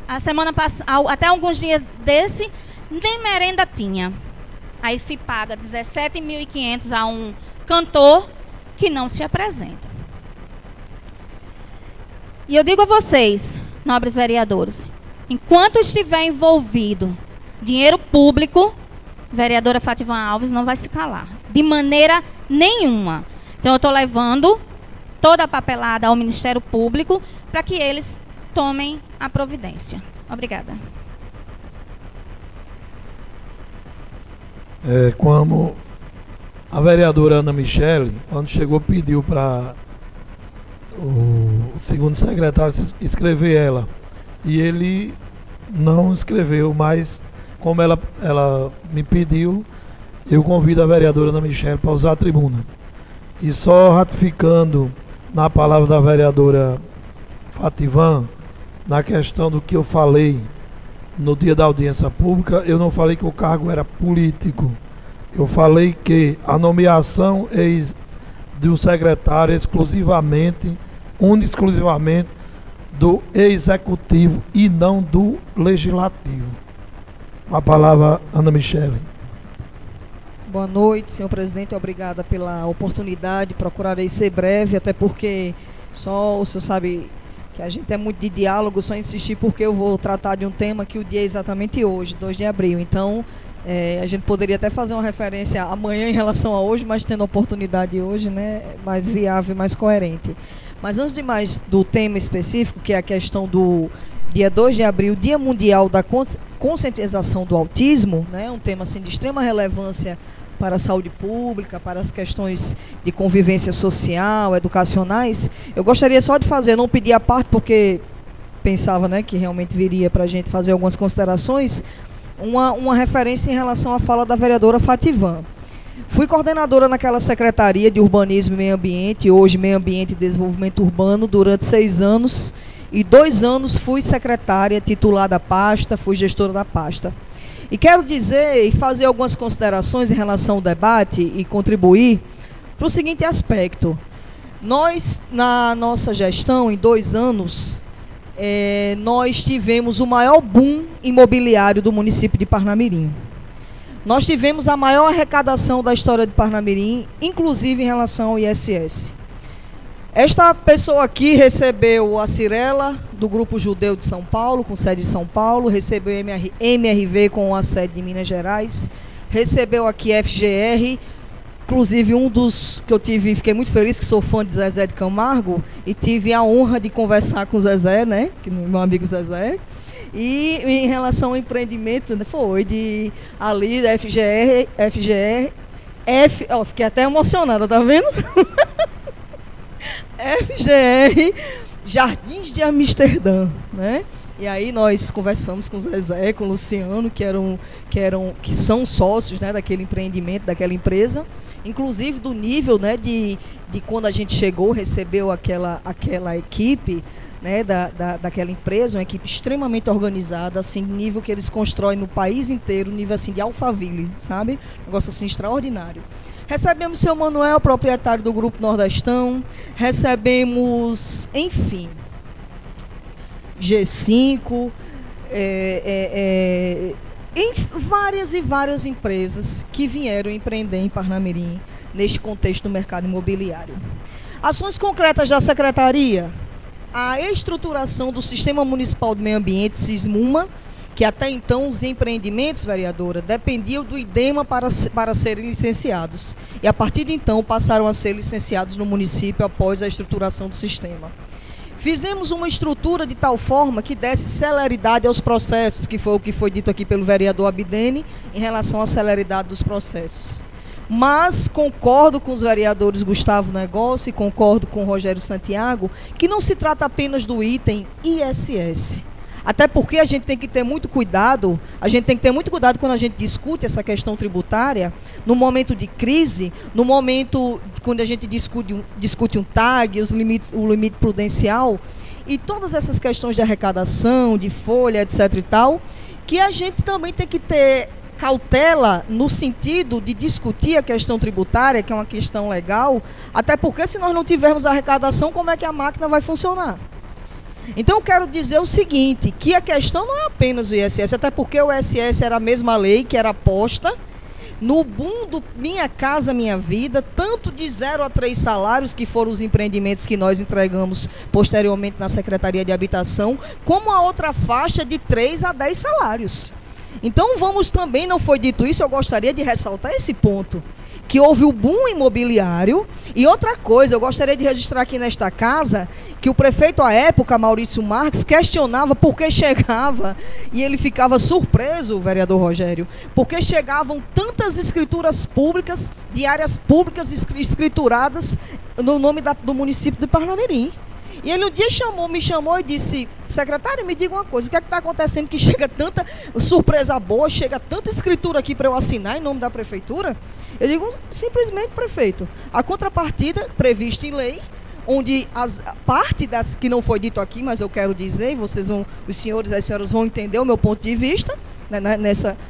a semana passada, até alguns dias desse, nem merenda tinha. Aí se paga R$17.500 a um cantor que não se apresenta. E eu digo a vocês, nobres vereadores, enquanto estiver envolvido dinheiro público, vereadora Fativan Alves não vai se calar, de maneira nenhuma. Então eu estou levando toda a papelada ao Ministério Público para que eles tomem a providência. Obrigada. Como a vereadora Ana Michele, quando chegou, pediu para o segundo secretário escrever ela. E ele não escreveu, mas como ela me pediu, eu convido a vereadora Ana Michele para usar a tribuna. E só ratificando na palavra da vereadora Fativan, na questão do que eu falei no dia da audiência pública, eu não falei que o cargo era político. Eu falei que a nomeação do secretário exclusivamente do executivo e não do legislativo. A palavra, Ana Michele. Boa noite, senhor presidente. Obrigada pela oportunidade. Procurarei ser breve, até porque só o senhor sabe que a gente é muito de diálogo, só insistir porque eu vou tratar de um tema que o dia é exatamente hoje, 2 de abril. Então, a gente poderia até fazer uma referência amanhã em relação a hoje, mas tendo a oportunidade hoje, né, mais viável e mais coerente. Mas antes de mais do tema específico, que é a questão do dia 2 de abril, Dia Mundial da Conscientização do Autismo, né, um tema assim, de extrema relevância para a saúde pública, para as questões de convivência social, educacionais, eu gostaria só de fazer, não pedir a parte porque pensava, né, que realmente viria para a gente fazer algumas considerações, uma referência em relação à fala da vereadora Fativan. Fui coordenadora naquela Secretaria de Urbanismo e Meio Ambiente, hoje Meio Ambiente e Desenvolvimento Urbano, durante 6 anos, e 2 anos fui secretária titular da pasta, fui gestora da pasta. E quero dizer e fazer algumas considerações em relação ao debate e contribuir para o seguinte aspecto. Nós, na nossa gestão, em 2 anos, nós tivemos o maior boom imobiliário do município de Parnamirim. Nós tivemos a maior arrecadação da história de Parnamirim, inclusive em relação ao ISS. Esta pessoa aqui recebeu a Cirela, do Grupo Judeu de São Paulo, com sede em São Paulo, recebeu MRV com a sede em Minas Gerais, recebeu aqui FGR, inclusive um dos que eu fiquei muito feliz, que sou fã de Zezé de Camargo, e tive a honra de conversar com o Zezé, né, meu amigo Zezé. E em relação ao empreendimento, né, foi de ali da FGR, fiquei até emocionada, tá vendo? FGR Jardins de Amsterdã, né? E aí nós conversamos com o Zezé, com o Luciano, que são sócios, né, daquele empreendimento, daquela empresa, inclusive do nível, né, de quando a gente chegou, recebeu aquela equipe, né, daquela empresa, uma equipe extremamente organizada, assim, nível que eles constroem no país inteiro, nível assim de Alphaville, sabe? Um negócio assim extraordinário. Recebemos o seu Manuel, proprietário do Grupo Nordestão, recebemos, enfim, G5, várias e várias empresas que vieram empreender em Parnamirim, neste contexto do mercado imobiliário. Ações concretas da Secretaria: a estruturação do Sistema Municipal de Meio Ambiente, SISMUMA, que até então os empreendimentos, vereadora, dependiam do IDEMA para serem licenciados. E a partir de então passaram a ser licenciados no município após a estruturação do sistema. Fizemos uma estrutura de tal forma que desse celeridade aos processos, que foi o que foi dito aqui pelo vereador Abidene, em relação à celeridade dos processos. Mas concordo com os vereadores Gustavo Negócio e concordo com o Rogério Santiago, que não se trata apenas do item ISS. Até porque a gente tem que ter muito cuidado, quando a gente discute essa questão tributária, no momento de crise, no momento quando a gente discute um TAG, o limite prudencial, e todas essas questões de arrecadação, de folha, etc. e tal, que a gente também tem que ter cautela no sentido de discutir a questão tributária, que é uma questão legal, até porque se nós não tivermos arrecadação, como é que a máquina vai funcionar? Então eu quero dizer o seguinte, que a questão não é apenas o ISS, até porque o ISS era a mesma lei que era posta no boom do Minha Casa Minha Vida, tanto de 0 a 3 salários, que foram os empreendimentos que nós entregamos posteriormente na Secretaria de Habitação, como a outra faixa de 3 a 10 salários. Então vamos também, não foi dito isso, eu gostaria de ressaltar esse ponto, que houve o boom imobiliário. E outra coisa, eu gostaria de registrar aqui nesta casa, que o prefeito à época, Maurício Marques, questionava por que chegava, e ele ficava surpreso, o vereador Rogério, porque chegavam tantas escrituras públicas, de áreas públicas escrituradas no nome do município de Parnamirim. E ele um dia me chamou e disse: secretário, me diga uma coisa, o que é que está acontecendo que chega tanta surpresa boa, chega tanta escritura aqui para eu assinar em nome da prefeitura? Eu digo: simplesmente, prefeito, a contrapartida prevista em lei, onde parte das que não foi dito aqui, mas eu quero dizer, os senhores e as senhoras vão entender o meu ponto de vista, né,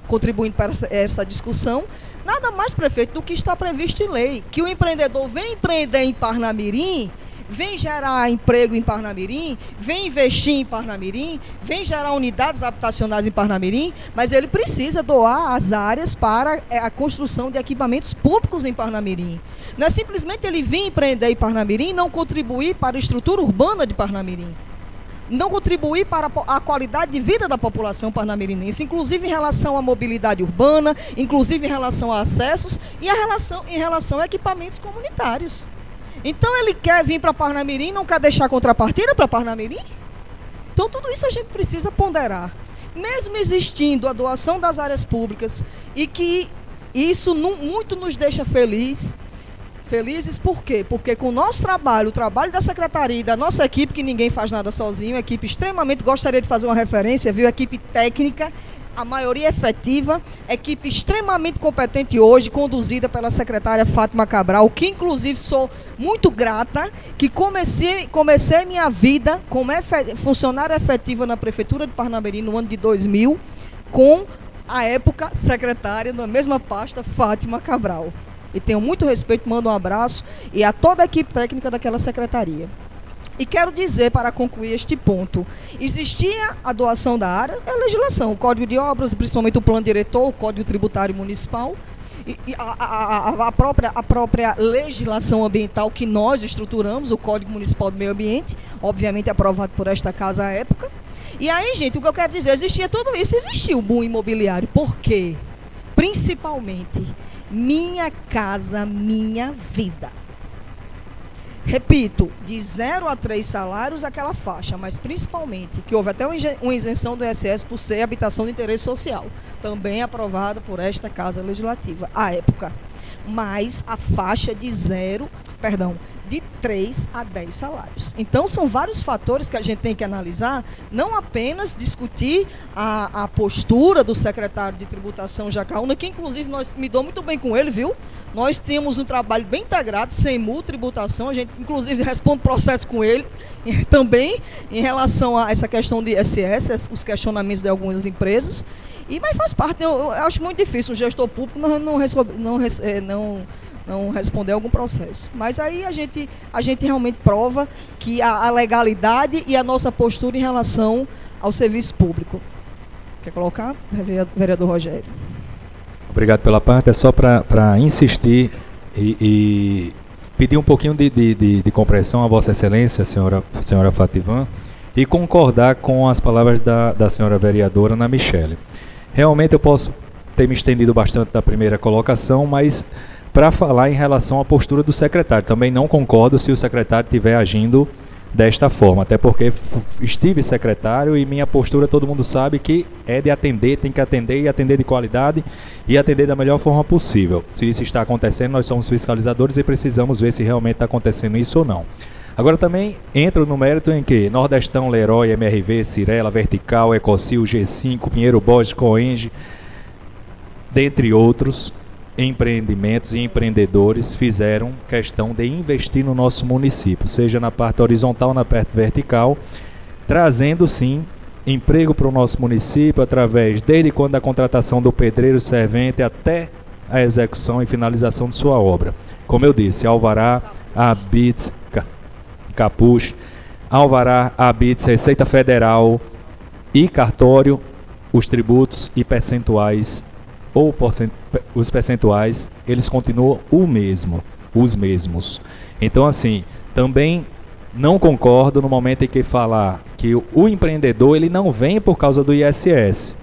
contribuindo para essa discussão, nada mais, prefeito, do que está previsto em lei, que o empreendedor vem empreender em Parnamirim, vem gerar emprego em Parnamirim, vem investir em Parnamirim, vem gerar unidades habitacionais em Parnamirim, mas ele precisa doar as áreas para a construção de equipamentos públicos em Parnamirim. Não é simplesmente ele vir empreender em Parnamirim e não contribuir para a estrutura urbana de Parnamirim, não contribuir para a qualidade de vida da população parnamirinense, inclusive em relação à mobilidade urbana, inclusive em relação a acessos e em relação a equipamentos comunitários. Então ele quer vir para Parnamirim, não quer deixar contrapartida para Parnamirim? Então tudo isso a gente precisa ponderar. Mesmo existindo a doação das áreas públicas, e que isso muito nos deixa feliz, Felizes por quê? Porque com o nosso trabalho, o trabalho da secretaria e da nossa equipe, que ninguém faz nada sozinho, equipe extremamente, gostaria de fazer uma referência, viu? Equipe técnica, a maioria efetiva, equipe extremamente competente hoje, conduzida pela secretária Fátima Cabral, que inclusive sou muito grata, que comecei minha vida como funcionária efetiva na Prefeitura de Parnamirim no ano de 2000, com a época secretária na mesma pasta, Fátima Cabral. E tenho muito respeito, mando um abraço e a toda a equipe técnica daquela secretaria. E quero dizer, para concluir este ponto, existia a doação da área, é a legislação, o Código de Obras, principalmente o Plano Diretor, o Código Tributário Municipal, e a própria legislação ambiental que nós estruturamos, o Código Municipal do Meio Ambiente, obviamente aprovado por esta casa à época. E aí, gente, o que eu quero dizer, existia tudo isso, existia o boom imobiliário. Por quê? Principalmente, minha casa, minha vida. Repito, de 0 a 3 salários aquela faixa, mas principalmente que houve até uma isenção do ISS por ser habitação de interesse social, também aprovada por esta Casa Legislativa, à época. Mas a faixa de 3 a 10 salários. Então, são vários fatores que a gente tem que analisar, não apenas discutir a postura do secretário de Tributação, Jacaúna, que inclusive me dou muito bem com ele, viu? Nós temos um trabalho bem integrado, sem tributação, a gente inclusive responde processo com ele, também em relação a essa questão de ISS, os questionamentos de algumas empresas, mas faz parte, eu acho muito difícil um gestor público não responder algum processo. Mas aí a gente realmente prova que a legalidade e a nossa postura em relação ao serviço público. Quer colocar, vereador Rogério? Obrigado pela parte. É só para insistir e pedir um pouquinho de compreensão a Vossa Excelência, senhora Fativan, e concordar com as palavras da senhora vereadora Ana Michele. Realmente eu posso ter me estendido bastante na primeira colocação, mas para falar em relação à postura do secretário, também não concordo se o secretário estiver agindo desta forma, até porque estive secretário e minha postura todo mundo sabe que é de atender, tem que atender e atender de qualidade e atender da melhor forma possível. Se isso está acontecendo, nós somos fiscalizadores e precisamos ver se realmente está acontecendo isso ou não. Agora também entro no mérito em que Nordestão, Leroy, MRV, Cirela, Vertical, Ecocil, G5, Pinheiro Borges, Coenge, dentre outros empreendimentos e empreendedores fizeram questão de investir no nosso município, seja na parte horizontal, na parte vertical, trazendo sim emprego para o nosso município através, desde quando a contratação do pedreiro servente até a execução e finalização de sua obra. Como eu disse, alvará, habits, capuz, alvará, habits, Receita Federal e cartório, os tributos e percentuais ou os percentuais, eles continuam os mesmos. Então, assim, também não concordo no momento em que falar que o empreendedor ele não vem por causa do ISS.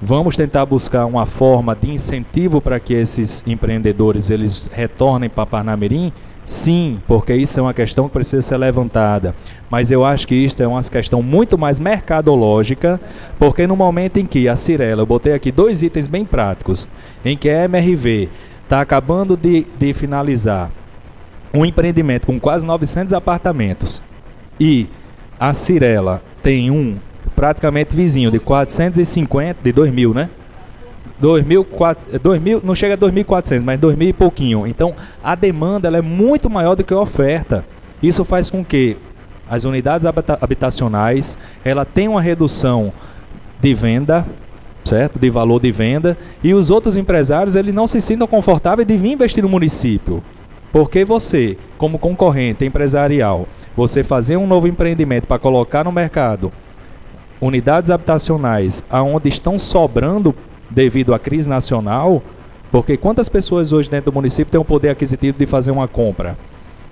Vamos tentar buscar uma forma de incentivo para que esses empreendedores eles retornem para Parnamirim? Sim, porque isso é uma questão que precisa ser levantada. Mas eu acho que isso é uma questão muito mais mercadológica, porque no momento em que a Cirela, eu botei aqui 2 itens bem práticos, em que a MRV está acabando de finalizar um empreendimento com quase 900 apartamentos e a Cirela tem um praticamente vizinho de 450, de 2.000, né? 2.000, não chega a 2.400, mas 2.000 e pouquinho. Então, a demanda ela é muito maior do que a oferta. Isso faz com que as unidades habitacionais ela tenham uma redução de venda, certo? De valor de venda, e os outros empresários eles não se sintam confortáveis de vir investir no município. Porque você, como concorrente empresarial, você fazer um novo empreendimento para colocar no mercado unidades habitacionais aonde estão sobrando devido à crise nacional, porque quantas pessoas hoje dentro do município têm o poder aquisitivo de fazer uma compra,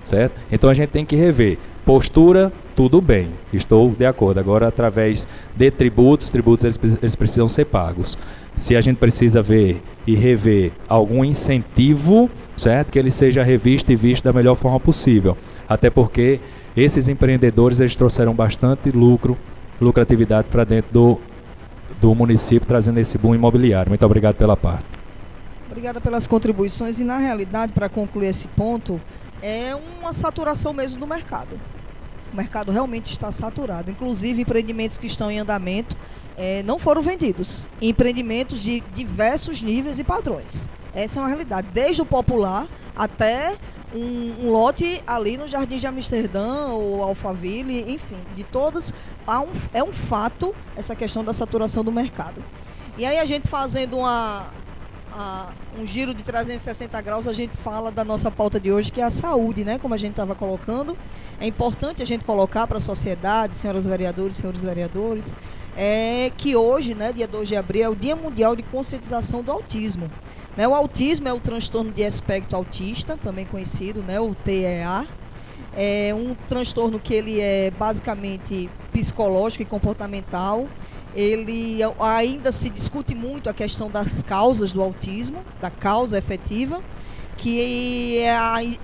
certo? Então a gente tem que rever. Postura, tudo bem, estou de acordo. Agora, através de tributos eles precisam ser pagos. Se a gente precisa ver e rever algum incentivo, certo? Que ele seja revisto e visto da melhor forma possível. Até porque esses empreendedores eles trouxeram bastante lucratividade para dentro do município, trazendo esse boom imobiliário. Muito obrigado pela parte. Obrigada pelas contribuições. E, na realidade, para concluir esse ponto, é uma saturação mesmo do mercado. O mercado realmente está saturado. Inclusive, empreendimentos que estão em andamento não foram vendidos. Empreendimentos de diversos níveis e padrões. Essa é uma realidade. Desde o popular até um lote ali no Jardim de Amsterdã ou Alphaville, enfim, de todas. É um fato essa questão da saturação do mercado. E aí a gente fazendo um giro de 360 graus, a gente fala da nossa pauta de hoje, que é a saúde, né? Como a gente estava colocando. É importante a gente colocar para a sociedade, senhoras vereadoras, senhores vereadores, que hoje, né, dia 2 de abril, é o Dia Mundial de Conscientização do Autismo. Né, o autismo é o transtorno de espectro autista, também conhecido, né, o TEA. É um transtorno que ele é basicamente psicológico e comportamental. Ele ainda se discute muito a questão das causas do autismo, da causa efetiva, que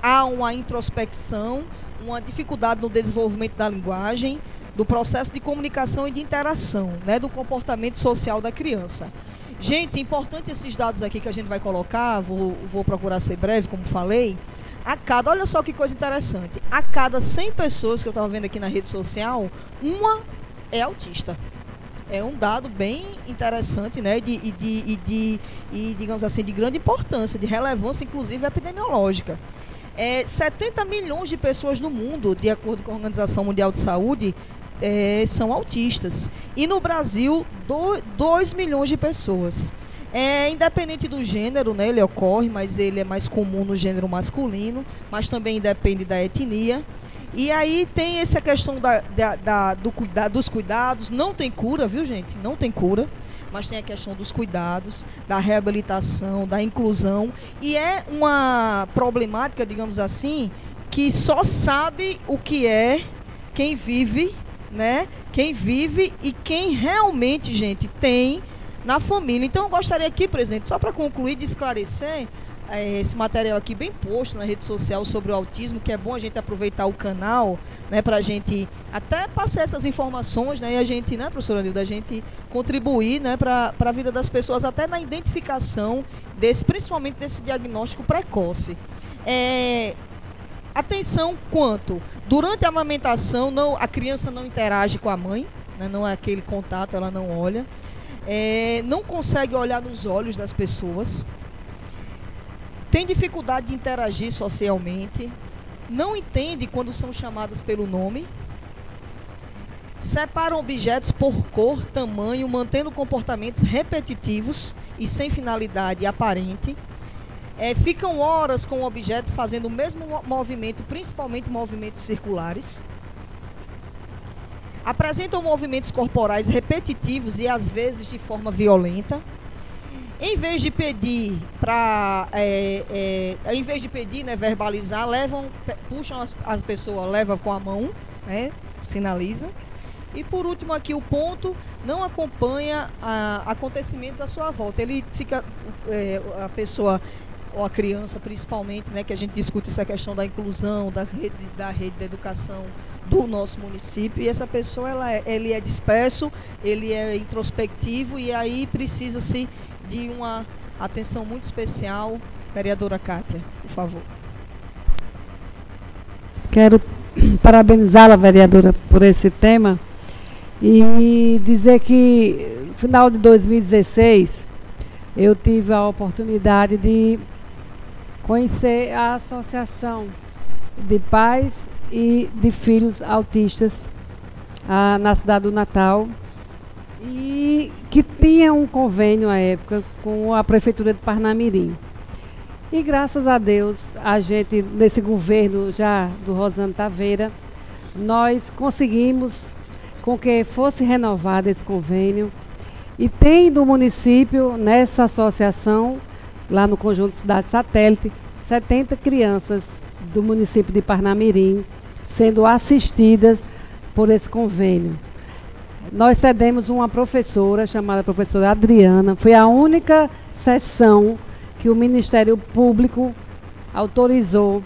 há uma introspecção, uma dificuldade no desenvolvimento da linguagem, do processo de comunicação e de interação, né, do comportamento social da criança. Gente, importante esses dados aqui que a gente vai colocar, vou procurar ser breve, como falei. Olha só que coisa interessante, a cada 100 pessoas que eu estava vendo aqui na rede social, uma é autista. É um dado bem interessante, né, digamos assim, de grande importância, de relevância, inclusive epidemiológica. 70 milhões de pessoas no mundo, de acordo com a Organização Mundial de Saúde, são autistas. E no Brasil, 2 milhões de pessoas. Independente do gênero, né, ele ocorre, mas ele é mais comum no gênero masculino, mas também depende da etnia. E aí tem essa questão dos cuidados. Não tem cura, viu, gente? Não tem cura. Mas tem a questão dos cuidados, da reabilitação, da inclusão. E é uma problemática, digamos assim, que só sabe o que é quem vive, né? Quem vive e quem realmente, gente, tem na família. Então, eu gostaria aqui, presidente, só para concluir, de esclarecer esse material aqui bem posto na rede social sobre o autismo, que é bom a gente aproveitar o canal, né, para a gente até passar essas informações, né, e a gente, né, professora Nilda, a gente contribuir, né, para a vida das pessoas, até na identificação principalmente desse diagnóstico precoce. Atenção quanto, durante a amamentação, a criança não interage com a mãe, né, não é aquele contato, ela não olha, não consegue olhar nos olhos das pessoas, tem dificuldade de interagir socialmente, não entende quando são chamadas pelo nome, separam objetos por cor, tamanho, mantendo comportamentos repetitivos e sem finalidade aparente, ficam horas com o objeto fazendo o mesmo movimento, principalmente movimentos circulares, apresentam movimentos corporais repetitivos e às vezes de forma violenta. Em vez de pedir né, verbalizar, puxam as pessoas, levam com a mão, né, sinaliza. E por último aqui o ponto, não acompanha acontecimentos à sua volta. Ele fica, a pessoa, ou a criança principalmente, né, que a gente discute essa questão da inclusão, da rede de educação do nosso município, e essa pessoa ele é disperso, ele é introspectivo, e aí precisa-se de uma atenção muito especial. Vereadora Kátia, por favor. Quero parabenizá-la, vereadora, por esse tema e dizer que no final de 2016 eu tive a oportunidade de conhecer a Associação de Pais e de Filhos Autistas na cidade do Natal, e que tinha um convênio à época com a Prefeitura de Parnamirim. E graças a Deus, a gente, nesse governo já do Rosane Taveira, nós conseguimos com que fosse renovado esse convênio, e tem do município, nessa associação, lá no Conjunto Cidade Satélite, 70 crianças do município de Parnamirim sendo assistidas por esse convênio. Nós cedemos uma professora, chamada professora Adriana, foi a única sessão que o Ministério Público autorizou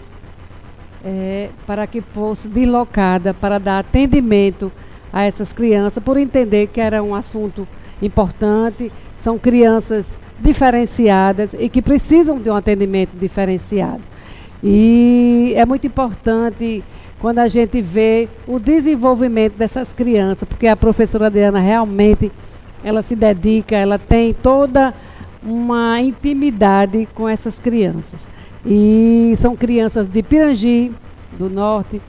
para que fosse deslocada para dar atendimento a essas crianças, por entender que era um assunto importante. São crianças diferenciadas e que precisam de um atendimento diferenciado. E é muito importante quando a gente vê o desenvolvimento dessas crianças, porque a professora Adriana realmente, ela se dedica, ela tem toda uma intimidade com essas crianças. E são crianças de Pirangi, do Norte,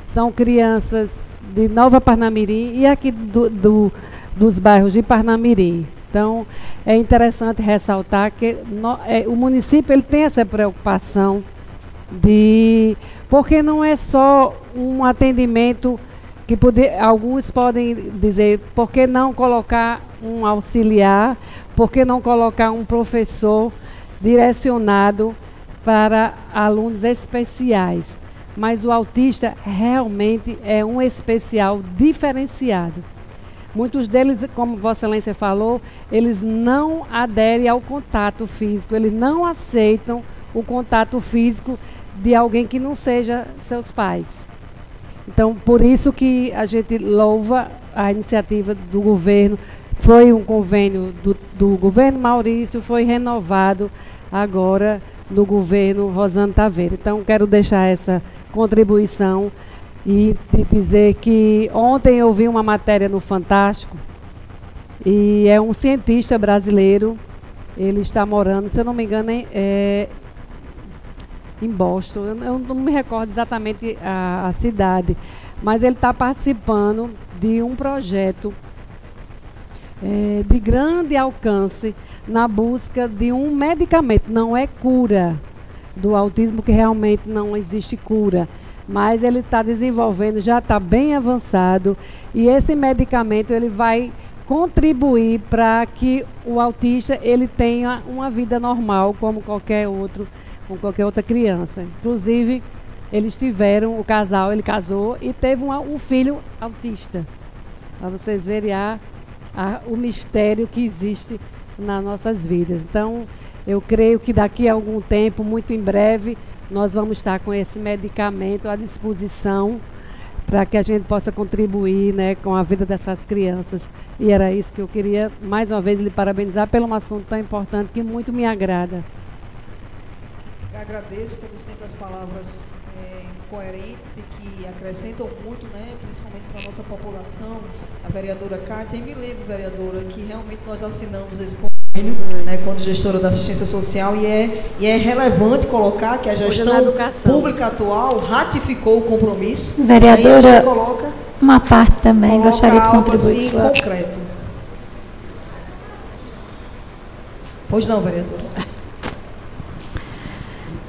são crianças de Nova Parnamirim e aqui dos bairros de Parnamirim. Então, é interessante ressaltar que o município ele tem essa preocupação porque não é só um atendimento que alguns podem dizer, por que não colocar um auxiliar, por que não colocar um professor direcionado para alunos especiais? Mas o autista realmente é um especial diferenciado. Muitos deles, como Vossa Excelência falou, eles não aderem ao contato físico, eles não aceitam o contato físico de alguém que não seja seus pais. Então, por isso que a gente louva a iniciativa do governo. Foi um convênio do governo Maurício, foi renovado agora no governo Rosana Taveira. Então, quero deixar essa contribuição e dizer que ontem eu vi uma matéria no Fantástico e é um cientista brasileiro, ele está morando, se eu não me engano, em Boston, eu não me recordo exatamente a cidade, mas ele está participando de um projeto de grande alcance na busca de um medicamento. Não é cura do autismo, que realmente não existe cura, mas ele está desenvolvendo, já está bem avançado, e esse medicamento ele vai contribuir para que o autista ele tenha uma vida normal como qualquer outra criança. Inclusive, eles tiveram, o casal, ele casou e teve um filho autista. Para vocês verem o mistério que existe nas nossas vidas. Então, eu creio que daqui a algum tempo, muito em breve, nós vamos estar com esse medicamento à disposição para que a gente possa contribuir, né, com a vida dessas crianças. E era isso que eu queria, mais uma vez, lhe parabenizar pelo um assunto tão importante que muito me agrada. Eu agradeço, como sempre, as palavras coerentes e que acrescentam muito, né, principalmente para a nossa população. A vereadora Cátia, e me lembro, vereadora, que realmente nós assinamos esse convênio, né, quando gestora da assistência social, e é relevante colocar que a gestão pública atual ratificou o compromisso. Vereadora, coloca uma parte também, gostaria de contribuir. Assim, concreto. Pois não, vereadora.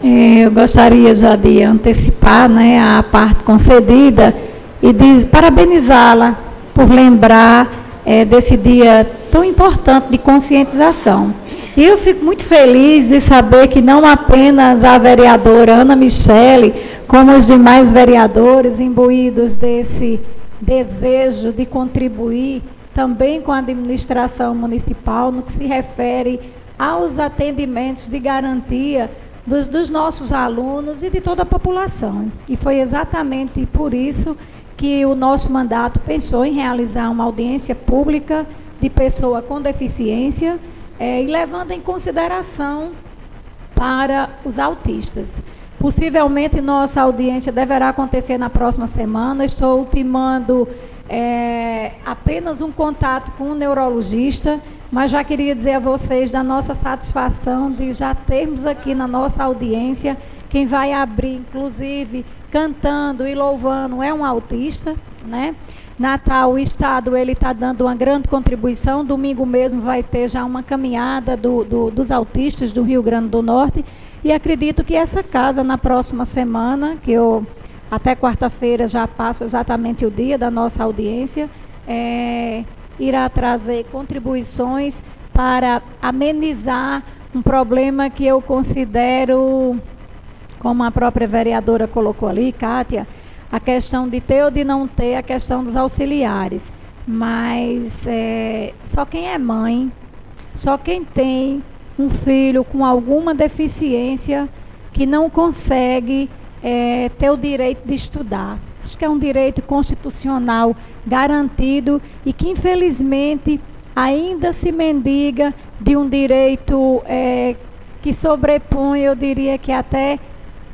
Eu gostaria já de antecipar, né, a parte concedida e de parabenizá-la por lembrar desse dia tão importante de conscientização. E eu fico muito feliz de saber que não apenas a vereadora Ana Michele, como os demais vereadores imbuídos desse desejo de contribuir também com a administração municipal no que se refere aos atendimentos de garantia dos nossos alunos e de toda a população. E foi exatamente por isso que o nosso mandato pensou em realizar uma audiência pública de pessoa com deficiência e levando em consideração para os autistas. Possivelmente nossa audiência deverá acontecer na próxima semana. Estou ultimando apenas um contato com um neurologista, mas já queria dizer a vocês da nossa satisfação de já termos aqui na nossa audiência quem vai abrir, inclusive, cantando e louvando, é um autista, né? Natal, o Estado, ele está dando uma grande contribuição. Domingo mesmo vai ter já uma caminhada dos autistas do Rio Grande do Norte. E acredito que essa casa, na próxima semana, que eu até quarta-feira já passo exatamente o dia da nossa audiência, irá trazer contribuições para amenizar um problema que eu considero, como a própria vereadora colocou ali, Cátia, a questão de ter ou de não ter, a questão dos auxiliares. Mas só quem é mãe, só quem tem um filho com alguma deficiência que não consegue ter o direito de estudar. Acho que é um direito constitucional garantido e que, infelizmente, ainda se mendiga de um direito que sobrepõe, eu diria que até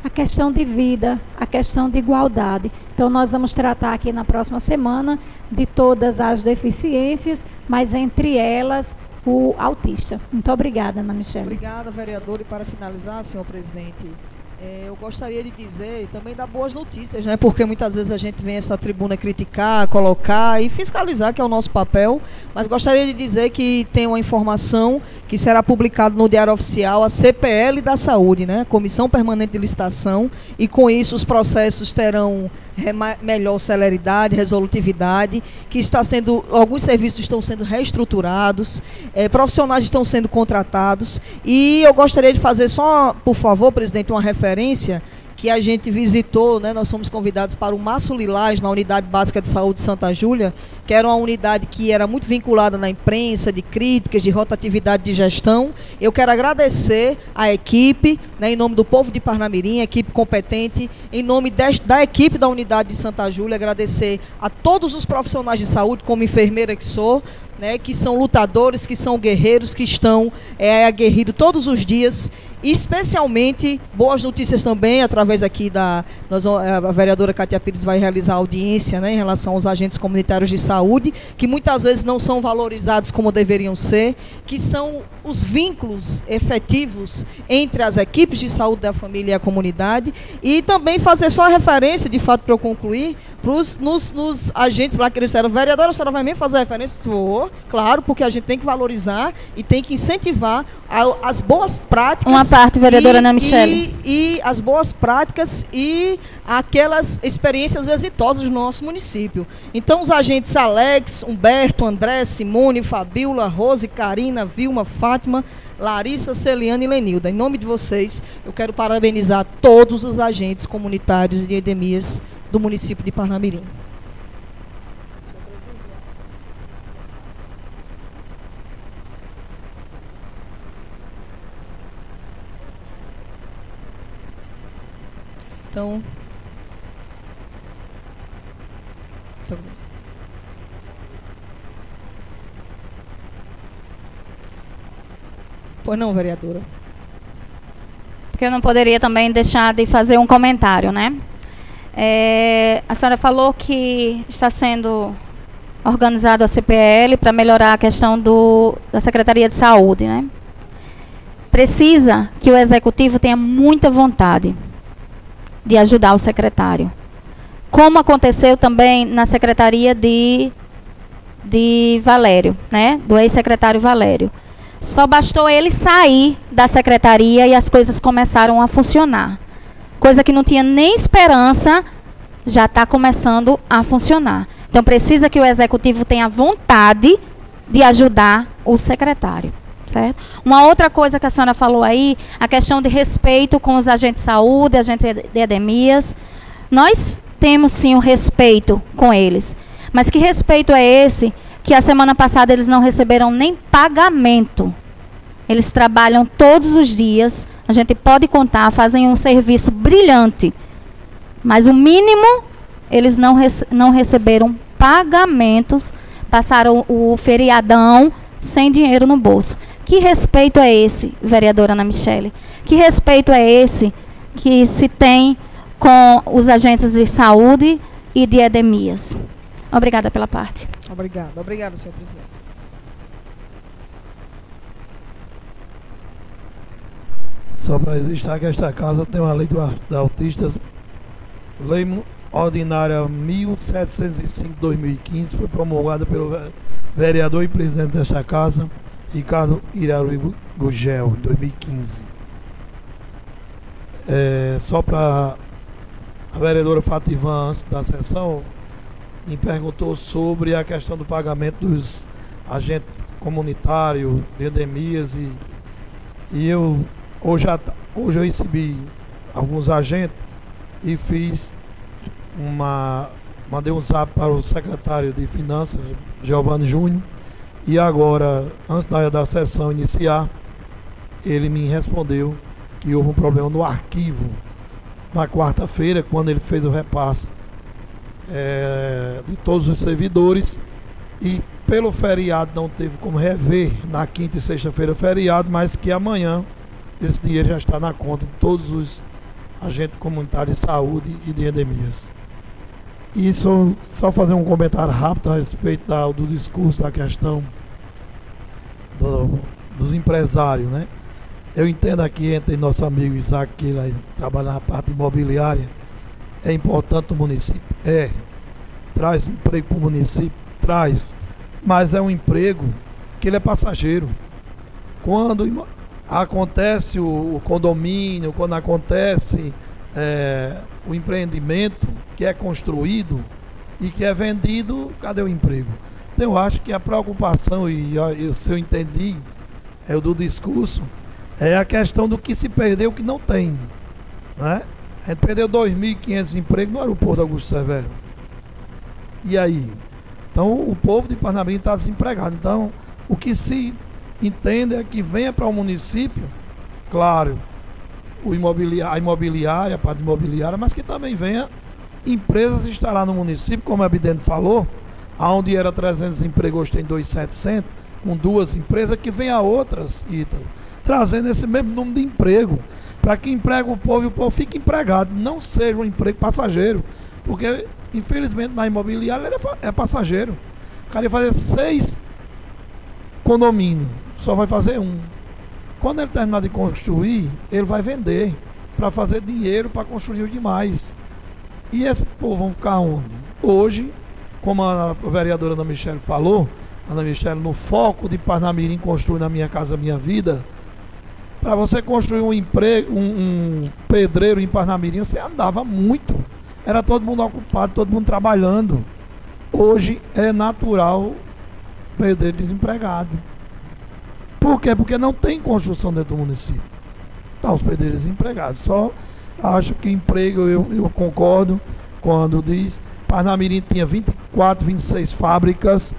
a questão de vida, a questão de igualdade. Então, nós vamos tratar aqui na próxima semana de todas as deficiências, mas entre elas o autista. Muito obrigada, Ana Michele. Obrigada, vereadora. E para finalizar, senhor presidente, eu gostaria de dizer também dar boas notícias, né? Porque muitas vezes a gente vem a essa tribuna criticar, colocar e fiscalizar, que é o nosso papel, mas gostaria de dizer que tem uma informação que será publicada no Diário Oficial, a CPL da Saúde, né? Comissão Permanente de Licitação, e com isso os processos terão melhor celeridade, resolutividade, que está sendo, alguns serviços estão sendo reestruturados, profissionais estão sendo contratados, e eu gostaria de fazer só, por favor, presidente, uma referência que a gente visitou, né? Nós fomos convidados para o Maço Lilás, na Unidade Básica de Saúde de Santa Júlia, que era uma unidade que era muito vinculada na imprensa, de críticas, de rotatividade de gestão. Eu quero agradecer à equipe, né, em nome do povo de Parnamirim, equipe competente, em nome da equipe da Unidade de Santa Júlia, agradecer a todos os profissionais de saúde, como enfermeira que sou, né, que são lutadores, que são guerreiros, que estão aguerridos todos os dias. E especialmente, boas notícias também, através aqui a vereadora Cátia Pires vai realizar audiência, né, em relação aos agentes comunitários de saúde, que muitas vezes não são valorizados como deveriam ser, que são os vínculos efetivos entre as equipes de saúde da família e a comunidade, e também fazer só a referência, de fato, para eu concluir, nos agentes lá que eles disseram, vereadora, a senhora vai mesmo fazer a referência? Se for, claro, porque a gente tem que valorizar e tem que incentivar as boas práticas. Uma parte, vereadora Ana Michele. E as boas práticas e aquelas experiências exitosas do nosso município. Então, os agentes Alex, Humberto, André, Simone, Fabiola, Rose, Karina, Vilma, Fátima, Larissa, Celiane e Lenilda. Em nome de vocês, eu quero parabenizar todos os agentes comunitários de endemias do município de Parnamirim. Então, pois não, vereadora. Porque eu não poderia também deixar de fazer um comentário, né? A senhora falou que está sendo organizado a CPL para melhorar a questão da Secretaria de Saúde, né? Precisa que o Executivo tenha muita vontade de ajudar o secretário. Como aconteceu também na Secretaria de Valério, né? Do ex-secretário Valério. Só bastou ele sair da secretaria e as coisas começaram a funcionar. Coisa que não tinha nem esperança, já está começando a funcionar. Então, precisa que o Executivo tenha vontade de ajudar o secretário, certo? Uma outra coisa que a senhora falou aí, a questão de respeito com os agentes de saúde, agentes de endemias. Nós temos, sim, o respeito com eles. Mas que respeito é esse que a semana passada eles não receberam nem pagamento? Eles trabalham todos os dias, a gente pode contar, fazem um serviço brilhante. Mas o mínimo, eles não receberam pagamentos, passaram o feriadão sem dinheiro no bolso. Que respeito é esse, vereadora Ana Michele? Que respeito é esse que se tem com os agentes de saúde e de endemias? Obrigada pela parte. Obrigada, senhor presidente. Só para registrar que esta casa tem uma lei de autistas, lei ordinária 1705/2015, foi promulgada pelo vereador e presidente desta casa, Ricardo Iraruí Gugel, em 2015. Só para a vereadora Fativan, antes da sessão, me perguntou sobre a questão do pagamento dos agentes comunitários de endemias, e eu hoje eu recebi alguns agentes e mandei um zap para o secretário de Finanças, Giovanni Júnior, e agora, antes da sessão iniciar, ele me respondeu que houve um problema no arquivo na quarta-feira, quando ele fez o repasse de todos os servidores, e pelo feriado não teve como rever na quinta e sexta-feira feriado, mas que amanhã esse dinheiro já está na conta de todos os agentes comunitários de saúde e de endemias. Isso, só fazer um comentário rápido a respeito do discurso, da questão dos empresários, né? Eu entendo aqui entre nosso amigo Isaac, que ele trabalha na parte imobiliária, é importante o município, traz emprego para o município, traz, mas é um emprego que ele é passageiro. Quando acontece o condomínio, quando acontece o empreendimento que é construído e que é vendido, cadê o emprego? Então, eu acho que a preocupação, se eu entendi, do discurso, é a questão do que se perdeu, que não tem, né? A gente perdeu 2.500 empregos no aeroporto Augusto Severo. E aí? Então, o povo de Parnamirim está desempregado. Então, o que se entende é que venha para o município, claro, a imobiliária, a parte imobiliária, mas que também venha empresas instalar no município, como a Abidene falou, onde era 300 empregos, hoje tem 2.700, com 2 empresas, que venha outras, Ítalo, trazendo esse mesmo número de emprego, para que empregue o povo e o povo fique empregado, não seja um emprego passageiro, porque infelizmente na imobiliária ele é passageiro. O cara ia fazer 6 condomínios, só vai fazer 1. Quando ele terminar de construir, ele vai vender para fazer dinheiro para construir o demais. E esse povo vão ficar onde? Hoje, como a vereadora Ana Michele falou, Ana Michele, no foco de Parnamirim construir na Minha Casa Minha Vida, para você construir um pedreiro em Parnamirim, você andava muito. Era todo mundo ocupado, todo mundo trabalhando. Hoje é natural pedreiro desempregado. Por quê? Porque não tem construção dentro do município. Tá, os pedreiros desempregados. Só acho que emprego, eu concordo quando diz Parnamirim tinha 24, 26 fábricas,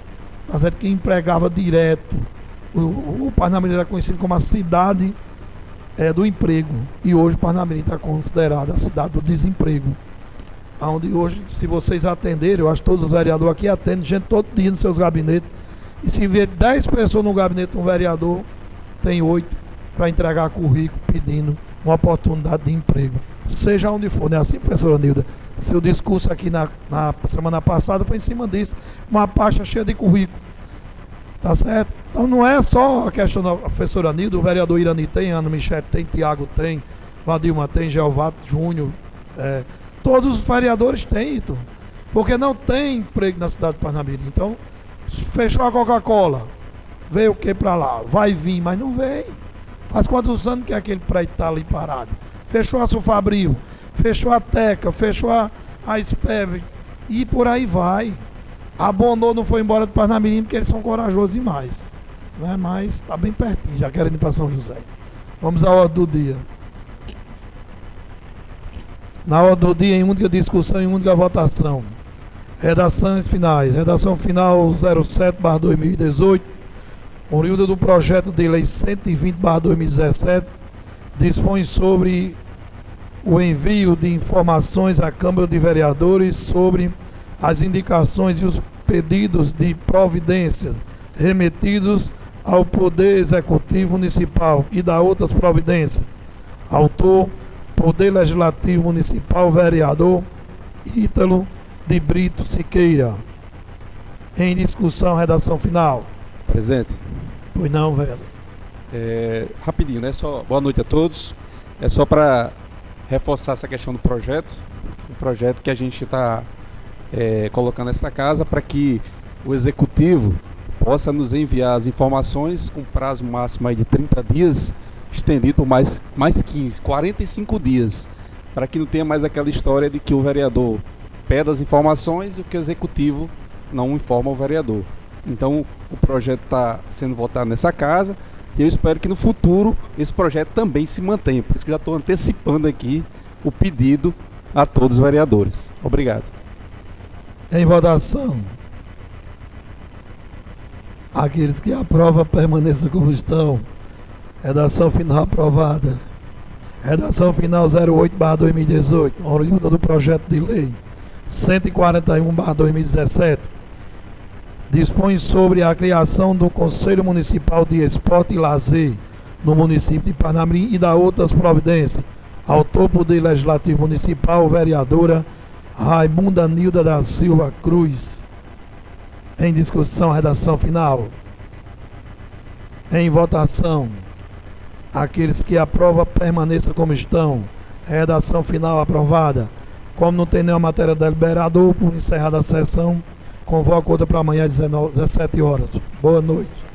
mas é que empregava direto. O Parnamirim era conhecido como a cidade do emprego. E hoje Parnamirim está considerada a cidade do desemprego. Onde hoje, se vocês atenderem, eu acho que todos os vereadores aqui atendem gente todo dia nos seus gabinetes. E se ver 10 pessoas no gabinete de um vereador, tem 8 para entregar currículo pedindo uma oportunidade de emprego. Seja onde for, não é assim, professora Nilda? Seu discurso aqui na semana passada foi em cima disso, uma pasta cheia de currículo. Tá certo? Então não é só a questão da professora Nilda, o vereador Irani tem, Ana Michele tem, Tiago tem, Vadilma tem, Jeová Júnior, todos os vereadores têm, Ito, porque não tem emprego na cidade de Parnamirim. Então, fechou a Coca-Cola, veio o que para lá? Vai vir, mas não vem. Faz quantos anos que aquele prédio está ali parado? Fechou a Sulfabril, fechou a Teca, fechou a SPEV e por aí vai. A Bonô não foi embora de Parnamirim porque eles são corajosos demais, né? Mas está bem pertinho, já querem ir para São José. Vamos à ordem do dia. Na ordem do dia, em única discussão e única votação. Redações finais. Redação final 07/2018, oriunda do projeto de lei 120/2017, dispõe sobre o envio de informações à Câmara de Vereadores sobre as indicações e os pedidos de providências remetidos ao Poder Executivo Municipal e da outras providências. Autor, Poder Legislativo Municipal, vereador Ítalo de Brito Siqueira. Em discussão, redação final. Presidente. Pois não, velho. Rapidinho, né? Boa noite a todos. É só para reforçar essa questão do projeto. O projeto que a gente está colocando nessa casa para que o Executivo possa nos enviar as informações com prazo máximo aí de 30 dias, estendido por mais 15, 45 dias, para que não tenha mais aquela história de que o vereador pede as informações e que o Executivo não informa o vereador. Então o projeto está sendo votado nessa casa e eu espero que no futuro esse projeto também se mantenha. Por isso que já estou antecipando aqui o pedido a todos os vereadores. Obrigado. Em votação. Aqueles que aprovam permaneçam como estão. Redação final aprovada. Redação final 08/2018, oriunda do projeto de lei 141/2017, dispõe sobre a criação do Conselho Municipal de Esporte e Lazer no município de Parnamirim e dá outras providências. Autor Poder Legislativo Municipal, vereadora Raimunda Nilda da Silva Cruz. Em discussão, redação final. Em votação. Aqueles que aprovam, permaneçam como estão. Redação final aprovada. Como não tem nenhuma matéria deliberada, por encerrada a sessão, convoco outra para amanhã às 17 horas. Boa noite.